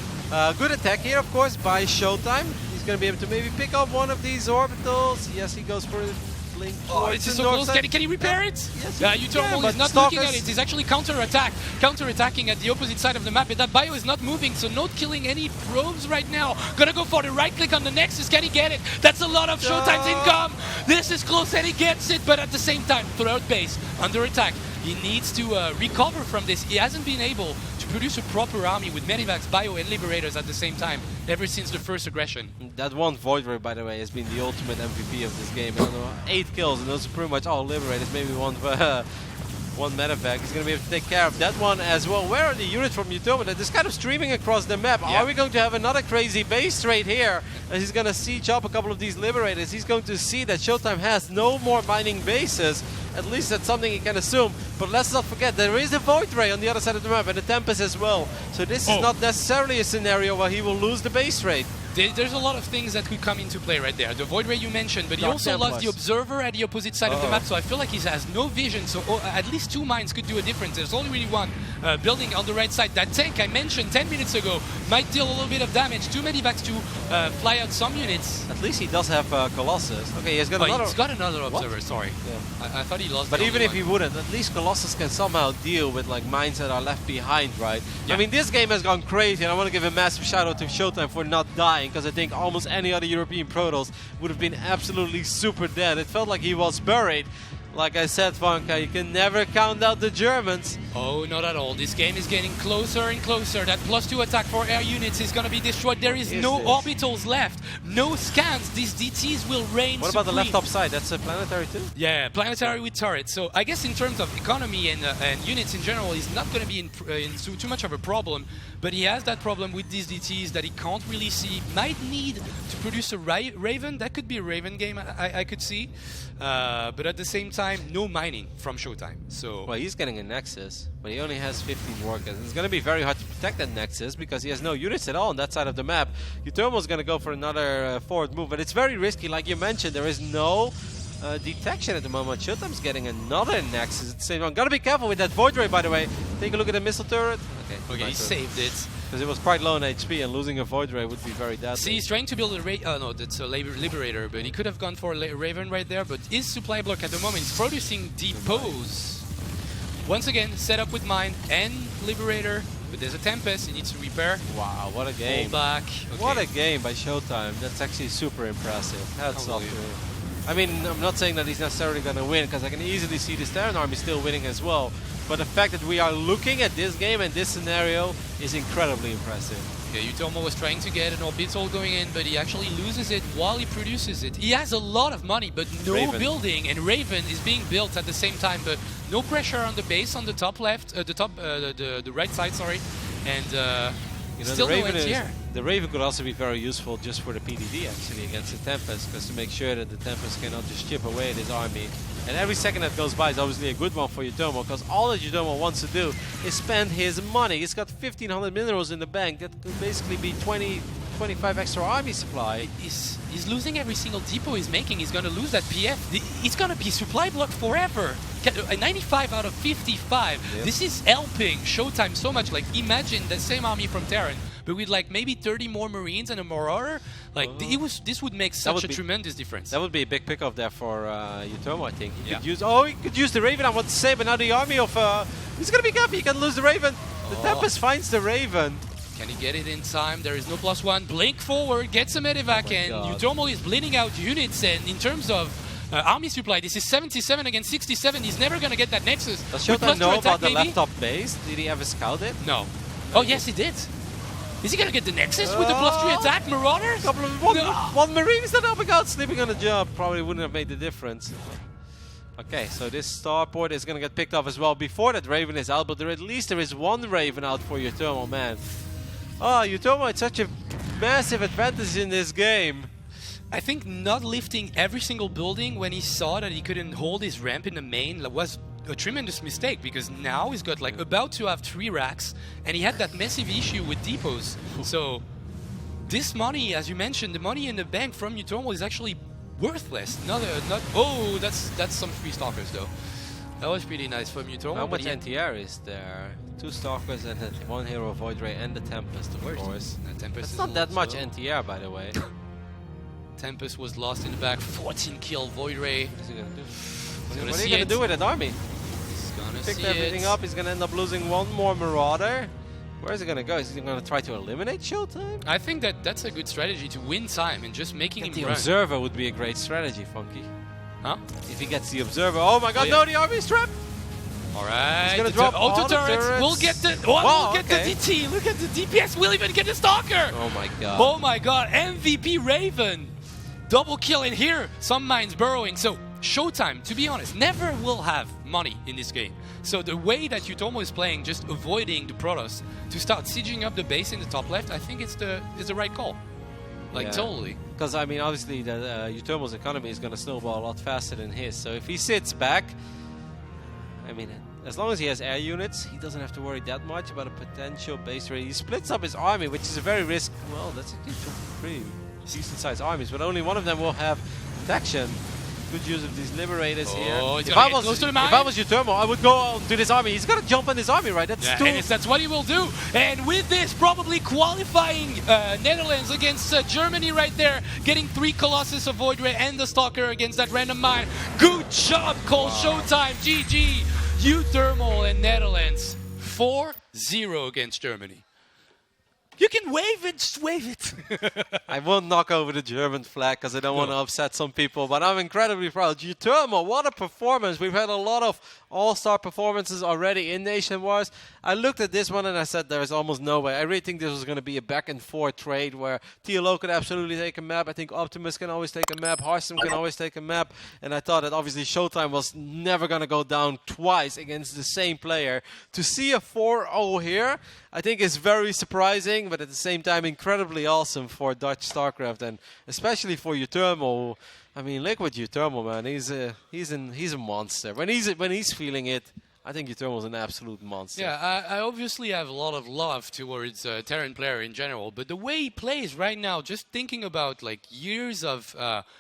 Good attack here, of course, by Showtime. He's going to be able to maybe pick up one of these orbitals. Yes, he goes for a blink. Oh, it's so close. Can he repair it? Yes, Utomo is not looking at it. He's actually counterattacking at the opposite side of the map. And that bio is not moving, so not killing any probes right now. Gonna go for the right click on the Nexus. Can he get it? That's a lot of Showtime's income. This is close and he gets it, but at the same time, third base under attack. He needs to recover from this. He hasn't been able to produce a proper army with Medivacs, Bio, and Liberators at the same time ever since the first aggression. That one Void Ray, by the way, has been the ultimate MVP of this game. I don't know, 8 kills, and those are pretty much all Liberators. Maybe one Medivac. He's going to be able to take care of that one as well. Where are the units from Utomo? They're just kind of streaming across the map. Yeah. Are we going to have another crazy base trade here? And he's going to siege up a couple of these Liberators. He's going to see that Showtime has no more mining bases. At least that's something he can assume. But let's not forget, there is a Void Ray on the other side of the map, and the Tempest as well. So this is not necessarily a scenario where he will lose the base rate. There's a lot of things that could come into play right there. The Void Ray you mentioned, but he also lost the Observer at the opposite side of the map, so I feel like he has no vision, so at least 2 mines could do a difference. There's only really one building on the right side. That tank I mentioned 10 minutes ago might deal a little bit of damage. Too many backs to fly out some units. At least he does have Colossus. Okay, he's got another... He's got another Observer, sorry. Yeah. I thought he lost. But even if he wouldn't, at least Colossus can somehow deal with like mines that are left behind, right? Yeah. I mean, this game has gone crazy, and I want to give a massive shout out to Showtime for not dying, because I think almost any other European Protoss would have been absolutely super dead. It felt like he was buried. Like I said, Vanka, you can never count out the Germans. Oh, not at all. This game is getting closer and closer. That +2 attack for air units is going to be destroyed. There is no orbitals left. No scans. These DTs will reign What about the left top side? That's a planetary too? Yeah, planetary with turrets. So I guess in terms of economy and units in general, he's not going to be in too much of a problem. But he has that problem with these DTs that he can't really see. Might need to produce a Raven. That could be a Raven game, I could see. But at the same time, no mining from Showtime. So well, he's getting a Nexus, but he only has 15 workers. It's going to be very hard to protect that Nexus because he has no units at all on that side of the map. Utomo's going to go for another forward move, but it's very risky. Like you mentioned, there is no detection at the moment. Showtime's getting another Nexus at the same time. Gotta be careful with that Void Ray, by the way. Take a look at the missile turret. Okay, he saved it. Because it was quite low in HP, and losing a Void Ray would be very deadly. See, he's trying to build a no, that's a Liberator, but he could have gone for a Raven right there, but his supply block at the moment is producing Depose. Once again, set up with Mine and Liberator. but there's a Tempest. He needs to repair. Wow, what a game. Pull back. What Okay. a game by Showtime. That's actually super impressive. Hats off to him. I mean, I'm not saying that he's necessarily going to win, because I can easily see the Terran army still winning as well. But the fact that we are looking at this game and this scenario is incredibly impressive. Yeah, Utomo was trying to get an orbital going in, but he actually loses it while he produces it. He has a lot of money, but no Raven. building, and Raven is being built at the same time, but no pressure on the base on the top left, the right side, sorry, and You know, still the no Raven, anti-air. the Raven could also be very useful just for the PDD actually against the Tempest, because to make sure that the Tempest cannot just chip away at his army. And every second that goes by is obviously a good one for Utomo, because all that Utomo wants to do is spend his money. He's got 1,500 minerals in the bank. That could basically be 25 extra army supply. He's losing every single depot he's making. He's going to lose that PF. He's going to be supply blocked forever. 95 out of 55. Yep. This is helping Showtime so much. Like, imagine the same army from Terran, but with like maybe 30 more Marines and a Marauder. Like, this would make such a tremendous difference. That would be a big pickup there for Utomo, I think. He Yeah. could use the Raven, I want to say, but now the army of... he's going to be happy, he can lose the Raven. The Tempest finds the Raven. Can he get it in time? There is no +1. Blink forward, gets a medevac, and God. Utomo is bleeding out units. And in terms of army supply, this is 77 against 67. He's never going to get that Nexus. Does With Showtime +2 know attack, about the maybe? left top base? Did he ever scout it? No. Oh, yes, he did. Is he going to get the Nexus with the +3 attack? Marauders? One Marine is not helping out, sleeping on the job. Probably wouldn't have made the difference. Okay, so this starport is going to get picked off as well before that Raven is out, but at least there is one Raven out for Utomo, man. Oh, Utomo had such a massive advantage in this game. I think not lifting every single building when he saw that he couldn't hold his ramp in the main was a tremendous mistake, because now he's got like about to have 3 racks, and he had that massive issue with depots. So this money, as you mentioned, the money in the bank from Utomo is actually worthless. Oh, that's some 3 Stalkers though. That was pretty nice from Utomo. How but much NTR is there? 2 Stalkers and 1 Hero Void Ray and the Tempest, of course. Tempest That's is not that much also- NTR, by the way. Tempest was lost in the back. 14 kill Void Ray. What's he gonna do? gonna What are see you gonna it. do with that army? He's gonna Picked see everything it. up. He's gonna end up losing one more Marauder. Where is he gonna go? Is he gonna try to eliminate Showtime? I think that's a good strategy to win time and just making him The run. Observer would be a great strategy, Funky. Huh? If he gets the Observer. Oh my god, Oh, yeah. no, the army is trapped! All right. gonna the drop auto all the turrets. turrets. We'll get the. Wow, we'll get okay. the DT. Look at the DPS. We'll even get the Stalker. Oh my god. Oh my god. MVP Raven. Double kill in here. Some mines burrowing. So Showtime, to be honest, never will have money in this game. So the way that Utomo is playing, just avoiding the Protoss to start sieging up the base in the top left, I think it's the right call. Like Yeah. totally. Because, I mean, obviously, Utomo's economy is going to snowball a lot faster than his. So if he sits back, I mean, as long as he has air units, he doesn't have to worry that much about a potential base raid. He splits up his army, which is a very risk. Well, that's actually two pretty decent-sized armies, but only one of them will have protection. Good use of these liberators here. He's If gonna I get close to the if mine. I was Utomo, I would go on to this army. He's gonna jump on this army, right? That's Yeah, too. and that's what he will do. And with this, probably qualifying Netherlands against Germany right there, getting 3 Colossus of Void Ray and the Stalker against that random mine. Good job, Cole. Showtime. GG. Thermal and Netherlands 4-0 against Germany. You can wave it, just wave it. I won't knock over the German flag because I don't want to upset some people, but I'm incredibly proud. Utomo, what a performance. We've had a lot of all-star performances already in Nation Wars. I looked at this one and I said there is almost no way. I really think this was going to be a back-and-forth trade where TLO could absolutely take a map. I think Optimus can always take a map. Harsum can always take a map. And I thought that obviously Showtime was never going to go down twice against the same player. To see a 4-0 here, I think is very surprising, but at the same time incredibly awesome for Dutch Starcraft and especially for Utomo. I mean, look what Utomo, man. He's a monster. When he's feeling it, I think Utomo's an absolute monster. Yeah, I obviously have a lot of love towards Terran player in general, but the way he plays right now, just thinking about like years of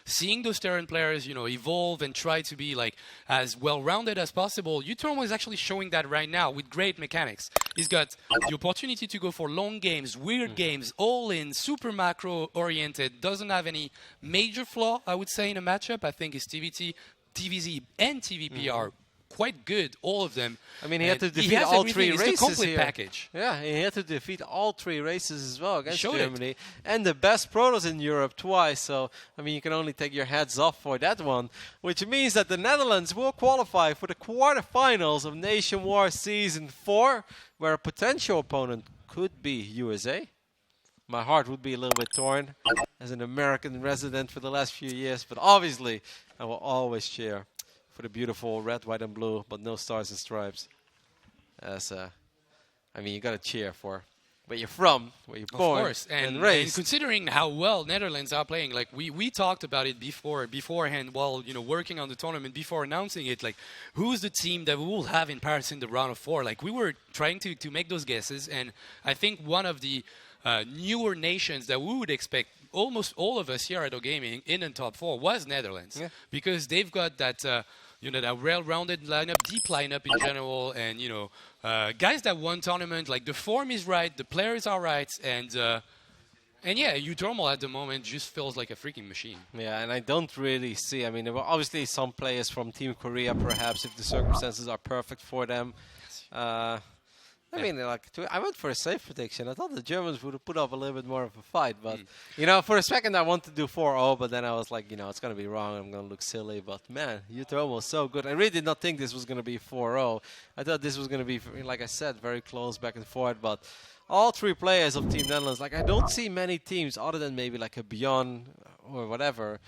seeing those Terran players, you know, evolve and try to be like as well-rounded as possible, Utomo is actually showing that right now with great mechanics. He's got the opportunity to go for long games, weird games, all in, super macro-oriented, doesn't have any major flaw, I would say, in a matchup. I think his TVT, TVZ, and TVP are quite good, all of them. I mean, he had to And defeat has all everything. 3 It's races the complete here. package. Yeah, he had to defeat all 3 races as well against Showed it. Germany. And the best protos in Europe twice. So, I mean, you can only take your hats off for that one. Which means that the Netherlands will qualify for the quarterfinals of Nation War Season 4, where a potential opponent could be USA. My heart would be a little bit torn as an American resident for the last few years, but obviously I will always cheer for the beautiful red, white, and blue, but no stars and stripes. As I mean, you gotta cheer for where you're from, where you're born, of course, and raised. considering how well Netherlands are playing, like we talked about it beforehand, while working on the tournament before announcing it, like who's the team that we will have in Paris in the round of 4? Like we were trying to make those guesses, and I think one of the newer nations that we would expect almost all of us here at OGaming in the top 4 was Netherlands, because they've got that that well-rounded lineup, deep lineup in general, and guys that won tournament. Like the form is right, the players are right, and yeah, Uthermal at the moment just feels like a freaking machine. Yeah, and I don't really see. I mean, there were obviously some players from Team Korea, perhaps if the circumstances are perfect for them. I mean, I went for a safe prediction. I thought the Germans would have put up a little bit more of a fight. But, for a second I wanted to do 4-0, but then I was like, it's going to be wrong. I'm going to look silly. But, man, Uthermal was so good. I really did not think this was going to be 4-0. I thought this was going to be, like I said, very close back and forth. But all 3 players of Team Netherlands, like I don't see many teams other than maybe like a Beyond or whatever,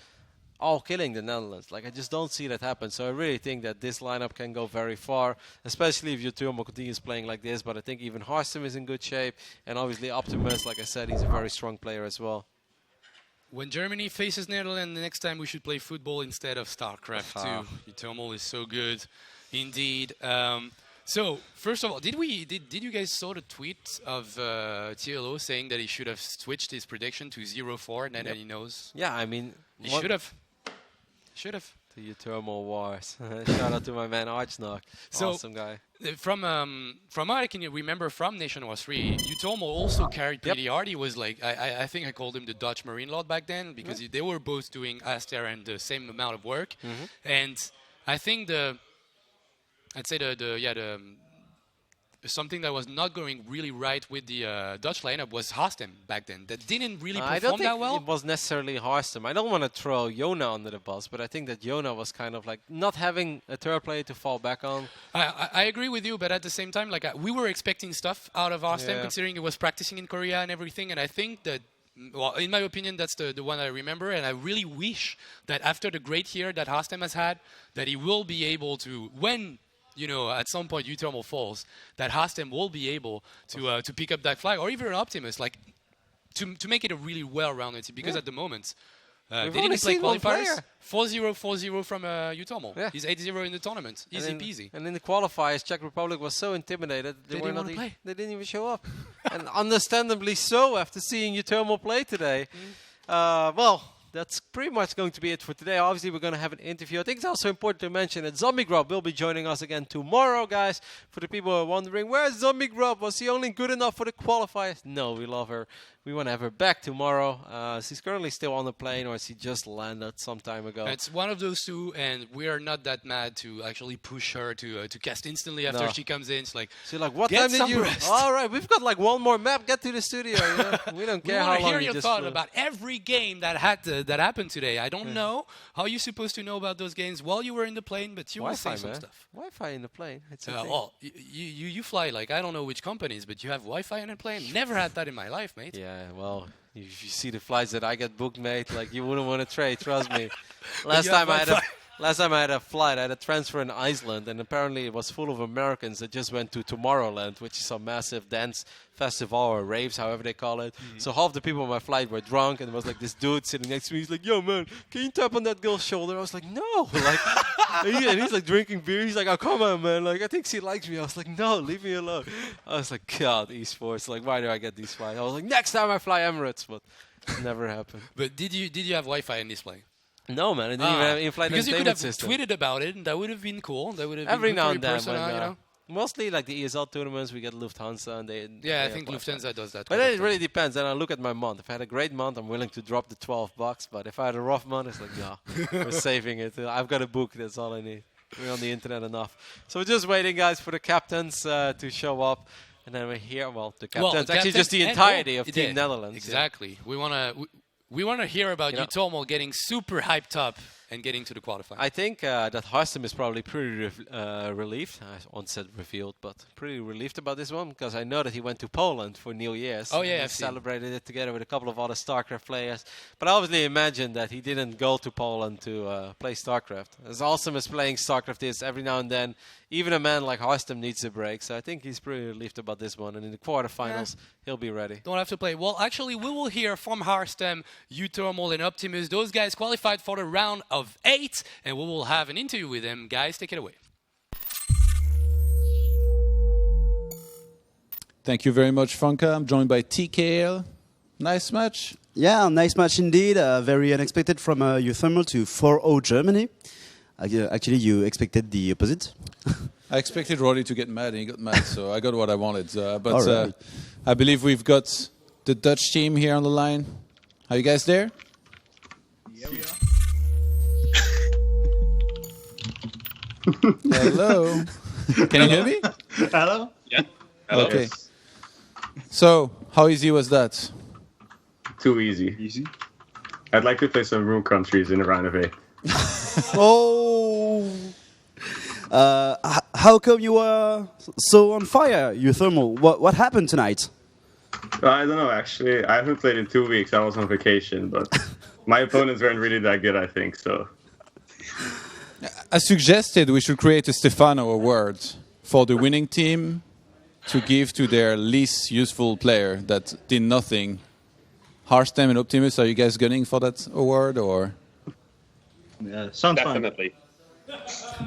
all killing the Netherlands. Like I just don't see that happen. So I really think that this lineup can go very far, especially if Uthermal continues playing like this. But I think even Harstem is in good shape, and obviously Optimus, like I said, he's a very strong player as well. When Germany faces Netherlands, the next time we should play football instead of Starcraft too. Uthermal is so good, indeed. So first of all, did you guys saw the tweet of TLO saying that he should have switched his prediction to 0-4 and then he knows? Yeah, I mean, he should have. Should have. The Uthermal Wars. Shout out to my man Archnock. Awesome guy. From what I can remember from Nation Wars 3, Uthermal also carried pretty hard. He was like, I think I called him the Dutch Marine Lord back then, because they were both doing Aster and the same amount of work. And I think something that was not going really right with the Dutch lineup was Harstem back then. That didn't really perform that well. I don't think it was necessarily Harstem. I don't want to throw Jona under the bus, but I think that Jona was kind of like not having a third player to fall back on. I agree with you, but at the same time, like we were expecting stuff out of Harstem, considering he was practicing in Korea and everything. And I think that, well, in my opinion, that's the one I remember. And I really wish that after the great year that Harstem has had, that he will be able to, when at some point Uthermal falls, that Harstem will be able to pick up that flag, or even an Optimus, like to make it a really well-rounded team. Because at the moment, they didn't play qualifiers. 4-0, 4-0 from Uthermal. Yeah. He's 8-0 in the tournament. Easy peasy. And in the qualifiers, Czech Republic was so intimidated they didn't want to play. They didn't even show up, and understandably so after seeing Uthermal play today. Well. That's pretty much going to be it for today. Obviously, we're going to have an interview. I think it's also important to mention that Zombie Grub will be joining us again tomorrow, guys. For the people who are wondering, where's Zombie Grub? Was he only good enough for the qualifiers? No, we love her. We want to have her back tomorrow. She's currently still on the plane, or she just landed some time ago. It's one of those two, and we are not that mad to actually push her to cast instantly after she comes in. She's like, what time did you? Rest. All right, we've got like one more map. Get to the studio. We don't care how long. We want to hear your thought flew. about every game that happened today. I don't know how you're supposed to know about those games while you were in the plane, but you will say some stuff. Wi-Fi in the plane. It's well, you fly like I don't know which companies, but you have Wi-Fi in a plane. Never had that in my life, mate. Yeah. Well, if you see the flights that I get booked, mate, like you wouldn't want to trade. Trust me. Last time I had a flight, I had a transfer in Iceland, and apparently it was full of Americans that just went to Tomorrowland, which is some massive dance festival or raves, however they call it. So half the people on my flight were drunk, and there was like this dude sitting next to me. He's like, "Yo, man, can you tap on that girl's shoulder?" I was like, "No." And he's like drinking beer. He's like, "Oh, come on, man. Like, I think she likes me." I was like, "No, leave me alone." I was like, "God, esports. Like, why do I get these flights?" I was like, "Next time I fly Emirates," but it never happened. But did you have Wi-Fi in this plane? No, man. I didn't even have in-flight because you could have system. tweeted about it, and that would have been cool. That would have every been now good and then. personal, Mostly like the ESL tournaments, we get Lufthansa, and I think Lufthansa does that. But then it really depends. And I look at my month. If I had a great month, I'm willing to drop the $12. But if I had a rough month, it's like, no, we're saving it. I've got a book. That's all I need. We're on the internet enough. So we're just waiting, guys, for the captains to show up. And then we're here. Well, the captains, actually just the entirety of Team Netherlands. Exactly. Yeah. We want to hear about Utomo getting super hyped up and getting to the qualifier. I think that Harstem is probably pretty relieved. I once said revealed, but pretty relieved about this one because I know that he went to Poland for New Year's. Oh, yeah, He celebrated it together with a couple of other StarCraft players. But I obviously imagine that he didn't go to Poland to play StarCraft. As awesome as playing StarCraft is, every now and then, even a man like Harstem needs a break. So I think he's pretty relieved about this one. And in the quarterfinals, he'll be ready. Don't have to play. Well, actually, we will hear from Harstem, Utomo, and Optimus. Those guys qualified for the round of 8, and we will have an interview with them. Guys, take it away. Thank you very much, Franca. I'm joined by TKL. Nice match. Yeah, nice match indeed. Very unexpected from Uthermal to 4-0 Germany. Actually, you expected the opposite. I expected Roddy to get mad, and he got mad, so I got what I wanted. But I believe we've got the Dutch team here on the line. Are you guys there? Yeah, we are. Hello. Can you hear me? Hello? Yeah. Hello. Okay. So, how easy was that? Too easy. Easy. I'd like to play some Rune countries in a round of 8. Oh! How come you were so on fire, Uthermal? What happened tonight? I don't know, actually. I haven't played in 2 weeks. I was on vacation, but my opponents weren't really that good, I think, so... I suggested we should create a Stefano award for the winning team to give to their least useful player that did nothing. Harstem and Optimus, are you guys gunning for that award, or...? Yeah, sounds Definitely.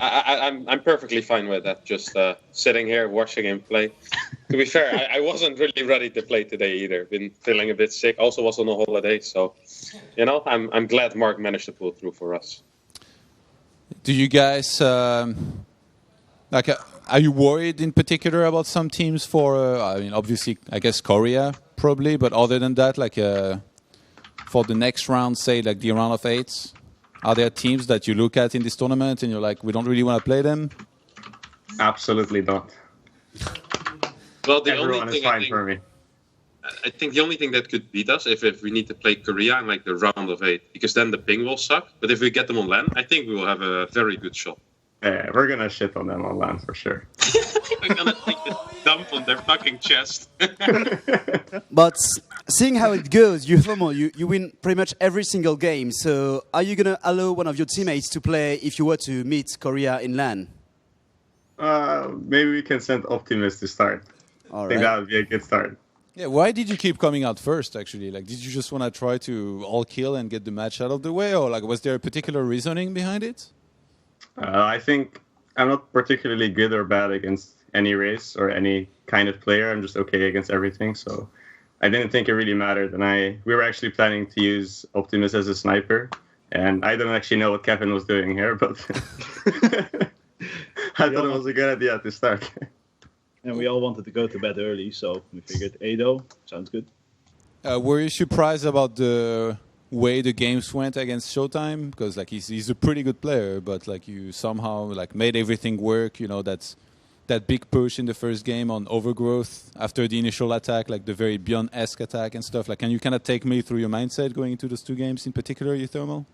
I'm perfectly fine with that. Just sitting here watching him play. To be fair, I wasn't really ready to play today either. Been feeling a bit sick. Also was on a holiday, so I'm glad Mark managed to pull through for us. Do you guys are you worried in particular about some teams for? I mean, obviously, I guess Korea probably, but other than that, for the next round, say like the round of 8. Are there teams that you look at in this tournament and you're like, we don't really want to play them? Absolutely not. Well, the Everyone only thing is fine for me. I think the only thing that could beat us if we need to play Korea in like the round of 8, because then the ping will suck. But if we get them on LAN, I think we will have a very good shot. Yeah, we're gonna shit on them on LAN for sure. We're gonna take the dump on their fucking chest. But seeing how it goes, Uthermal, you win pretty much every single game. So are you going to allow one of your teammates to play if you were to meet Korea in LAN? Maybe we can send Optimus to start. I think that would be a good start. Yeah, why did you keep coming out first, actually? Like, did you just want to try to all kill and get the match out of the way? Or was there a particular reasoning behind it? I think I'm not particularly good or bad against any race or any kind of player. I'm just okay against everything, so I didn't think it really mattered. And we were actually planning to use Optimus as a sniper, and I don't actually know what Kevin was doing here, but I thought it was a good idea at the start. And we all wanted to go to bed early, so we figured Edo sounds good. Were you surprised about the way the games went against Showtime? Because he's a pretty good player, but you somehow made everything work. That big push in the first game on Overgrowth after the initial attack, the very Beyond-esque attack and stuff. Can you kind of take me through your mindset going into those 2 games in particular, Uthermal?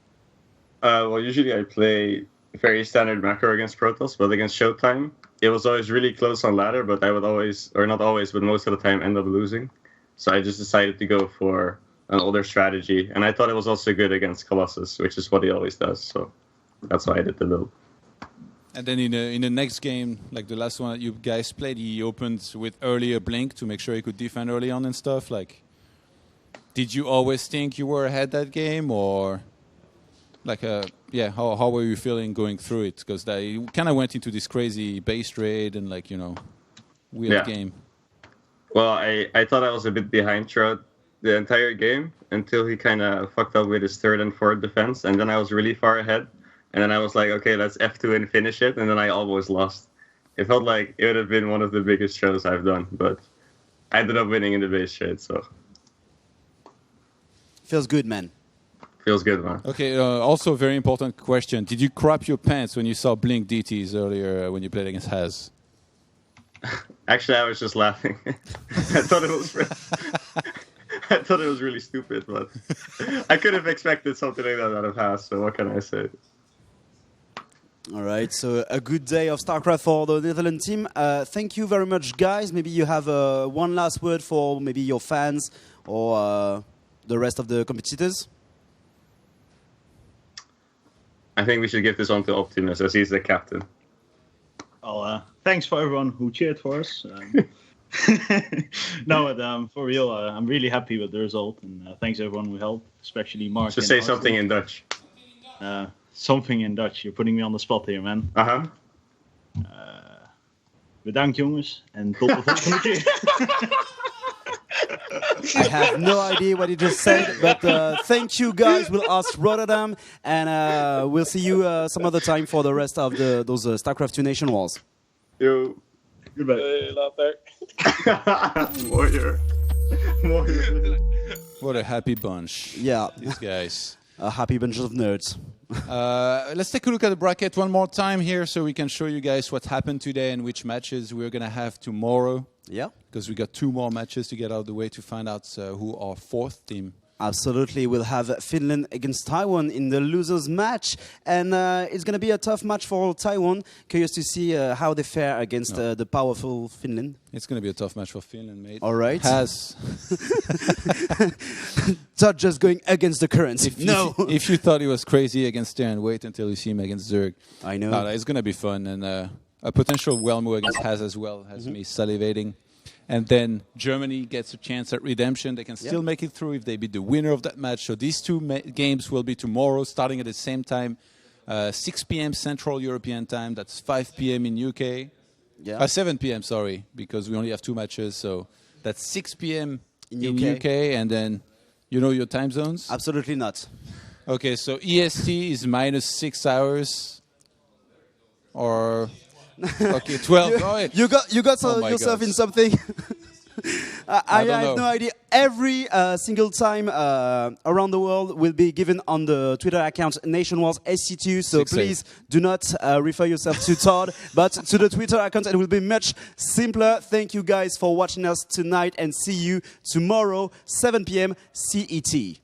Well, usually I play very standard macro against Protoss, but against Showtime, it was always really close on ladder, but I would always, or not always, but most of the time end up losing. So I just decided to go for an older strategy, and I thought it was also good against Colossus, which is what he always does. So that's why I did the build. And then in the next game, the last one that you guys played, he opened with earlier blink to make sure he could defend early on and stuff. Did you always think you were ahead that game, or how were you feeling going through it? Because they kind of went into this crazy base raid and weird game. Well, I thought I was a bit behind throughout the entire game until he kind of fucked up with his 3rd and 4th defense, and then I was really far ahead. And then I was like, okay, let's F2 and finish it. And then I almost lost. It felt like it would have been one of the biggest shows I've done. But I ended up winning in the base trade, so. Feels good, man. Feels good, man. Okay, also a very important question. Did you crap your pants when you saw Blink DTs earlier when you played against Haz? Actually, I was just laughing. I thought it was really stupid, but I could have expected something like that out of Haz, so what can I say? All right, so a good day of StarCraft for the Netherlands team. Thank you very much, guys. Maybe you have one last word for maybe your fans or the rest of the competitors? I think we should give this on to Optimus, as he's the captain. Well, thanks for everyone who cheered for us. No, but for real, I'm really happy with the result, and thanks everyone who helped, especially Mark. Just say something in Dutch. Something in Dutch. You're putting me on the spot here, man. Bedankt jongens, en tot de volgende keer. I have no idea what he just said, but thank you guys. We'll ask Rotterdam, and we'll see you some other time for the rest of those StarCraft 2 Nation Wars. Yo. Goodbye. Later. Warrior. What a happy bunch. Yeah. These guys. A happy bunch of nerds. Let's take a look at the bracket one more time here so we can show you guys what happened today and which matches we're going to have tomorrow. Yeah. Because we got 2 more matches to get out of the way to find out who our 4th team. Absolutely. We'll have Finland against Taiwan in the losers match. And it's going to be a tough match for Taiwan. Curious to see how they fare against the powerful Finland. It's going to be a tough match for Finland, mate. All right. Has. Not just going against the current. If you thought he was crazy against Sterren, wait until you see him against Zerg. I know. No, it's going to be fun. And a potential Wellmo against Haz as well has me salivating. And then Germany gets a chance at redemption. They can still make it through if they beat the winner of that match. So these 2 games will be tomorrow, starting at the same time, 6 p.m. Central European time. That's 5 p.m. in UK. Yeah. 7 p.m., sorry, because we only have 2 matches. So that's 6 p.m. in UK. And then, you know your time zones? Absolutely not. Okay, so EST is -6 hours. Or... Okay, 12. You got yourself God. in something. I have know. no idea. Every single time around the world will be given on the Twitter account NationWars SC2. So please do not refer yourself to Todd, but to the Twitter account. It will be much simpler. Thank you guys for watching us tonight, and see you tomorrow, 7 p.m. CET.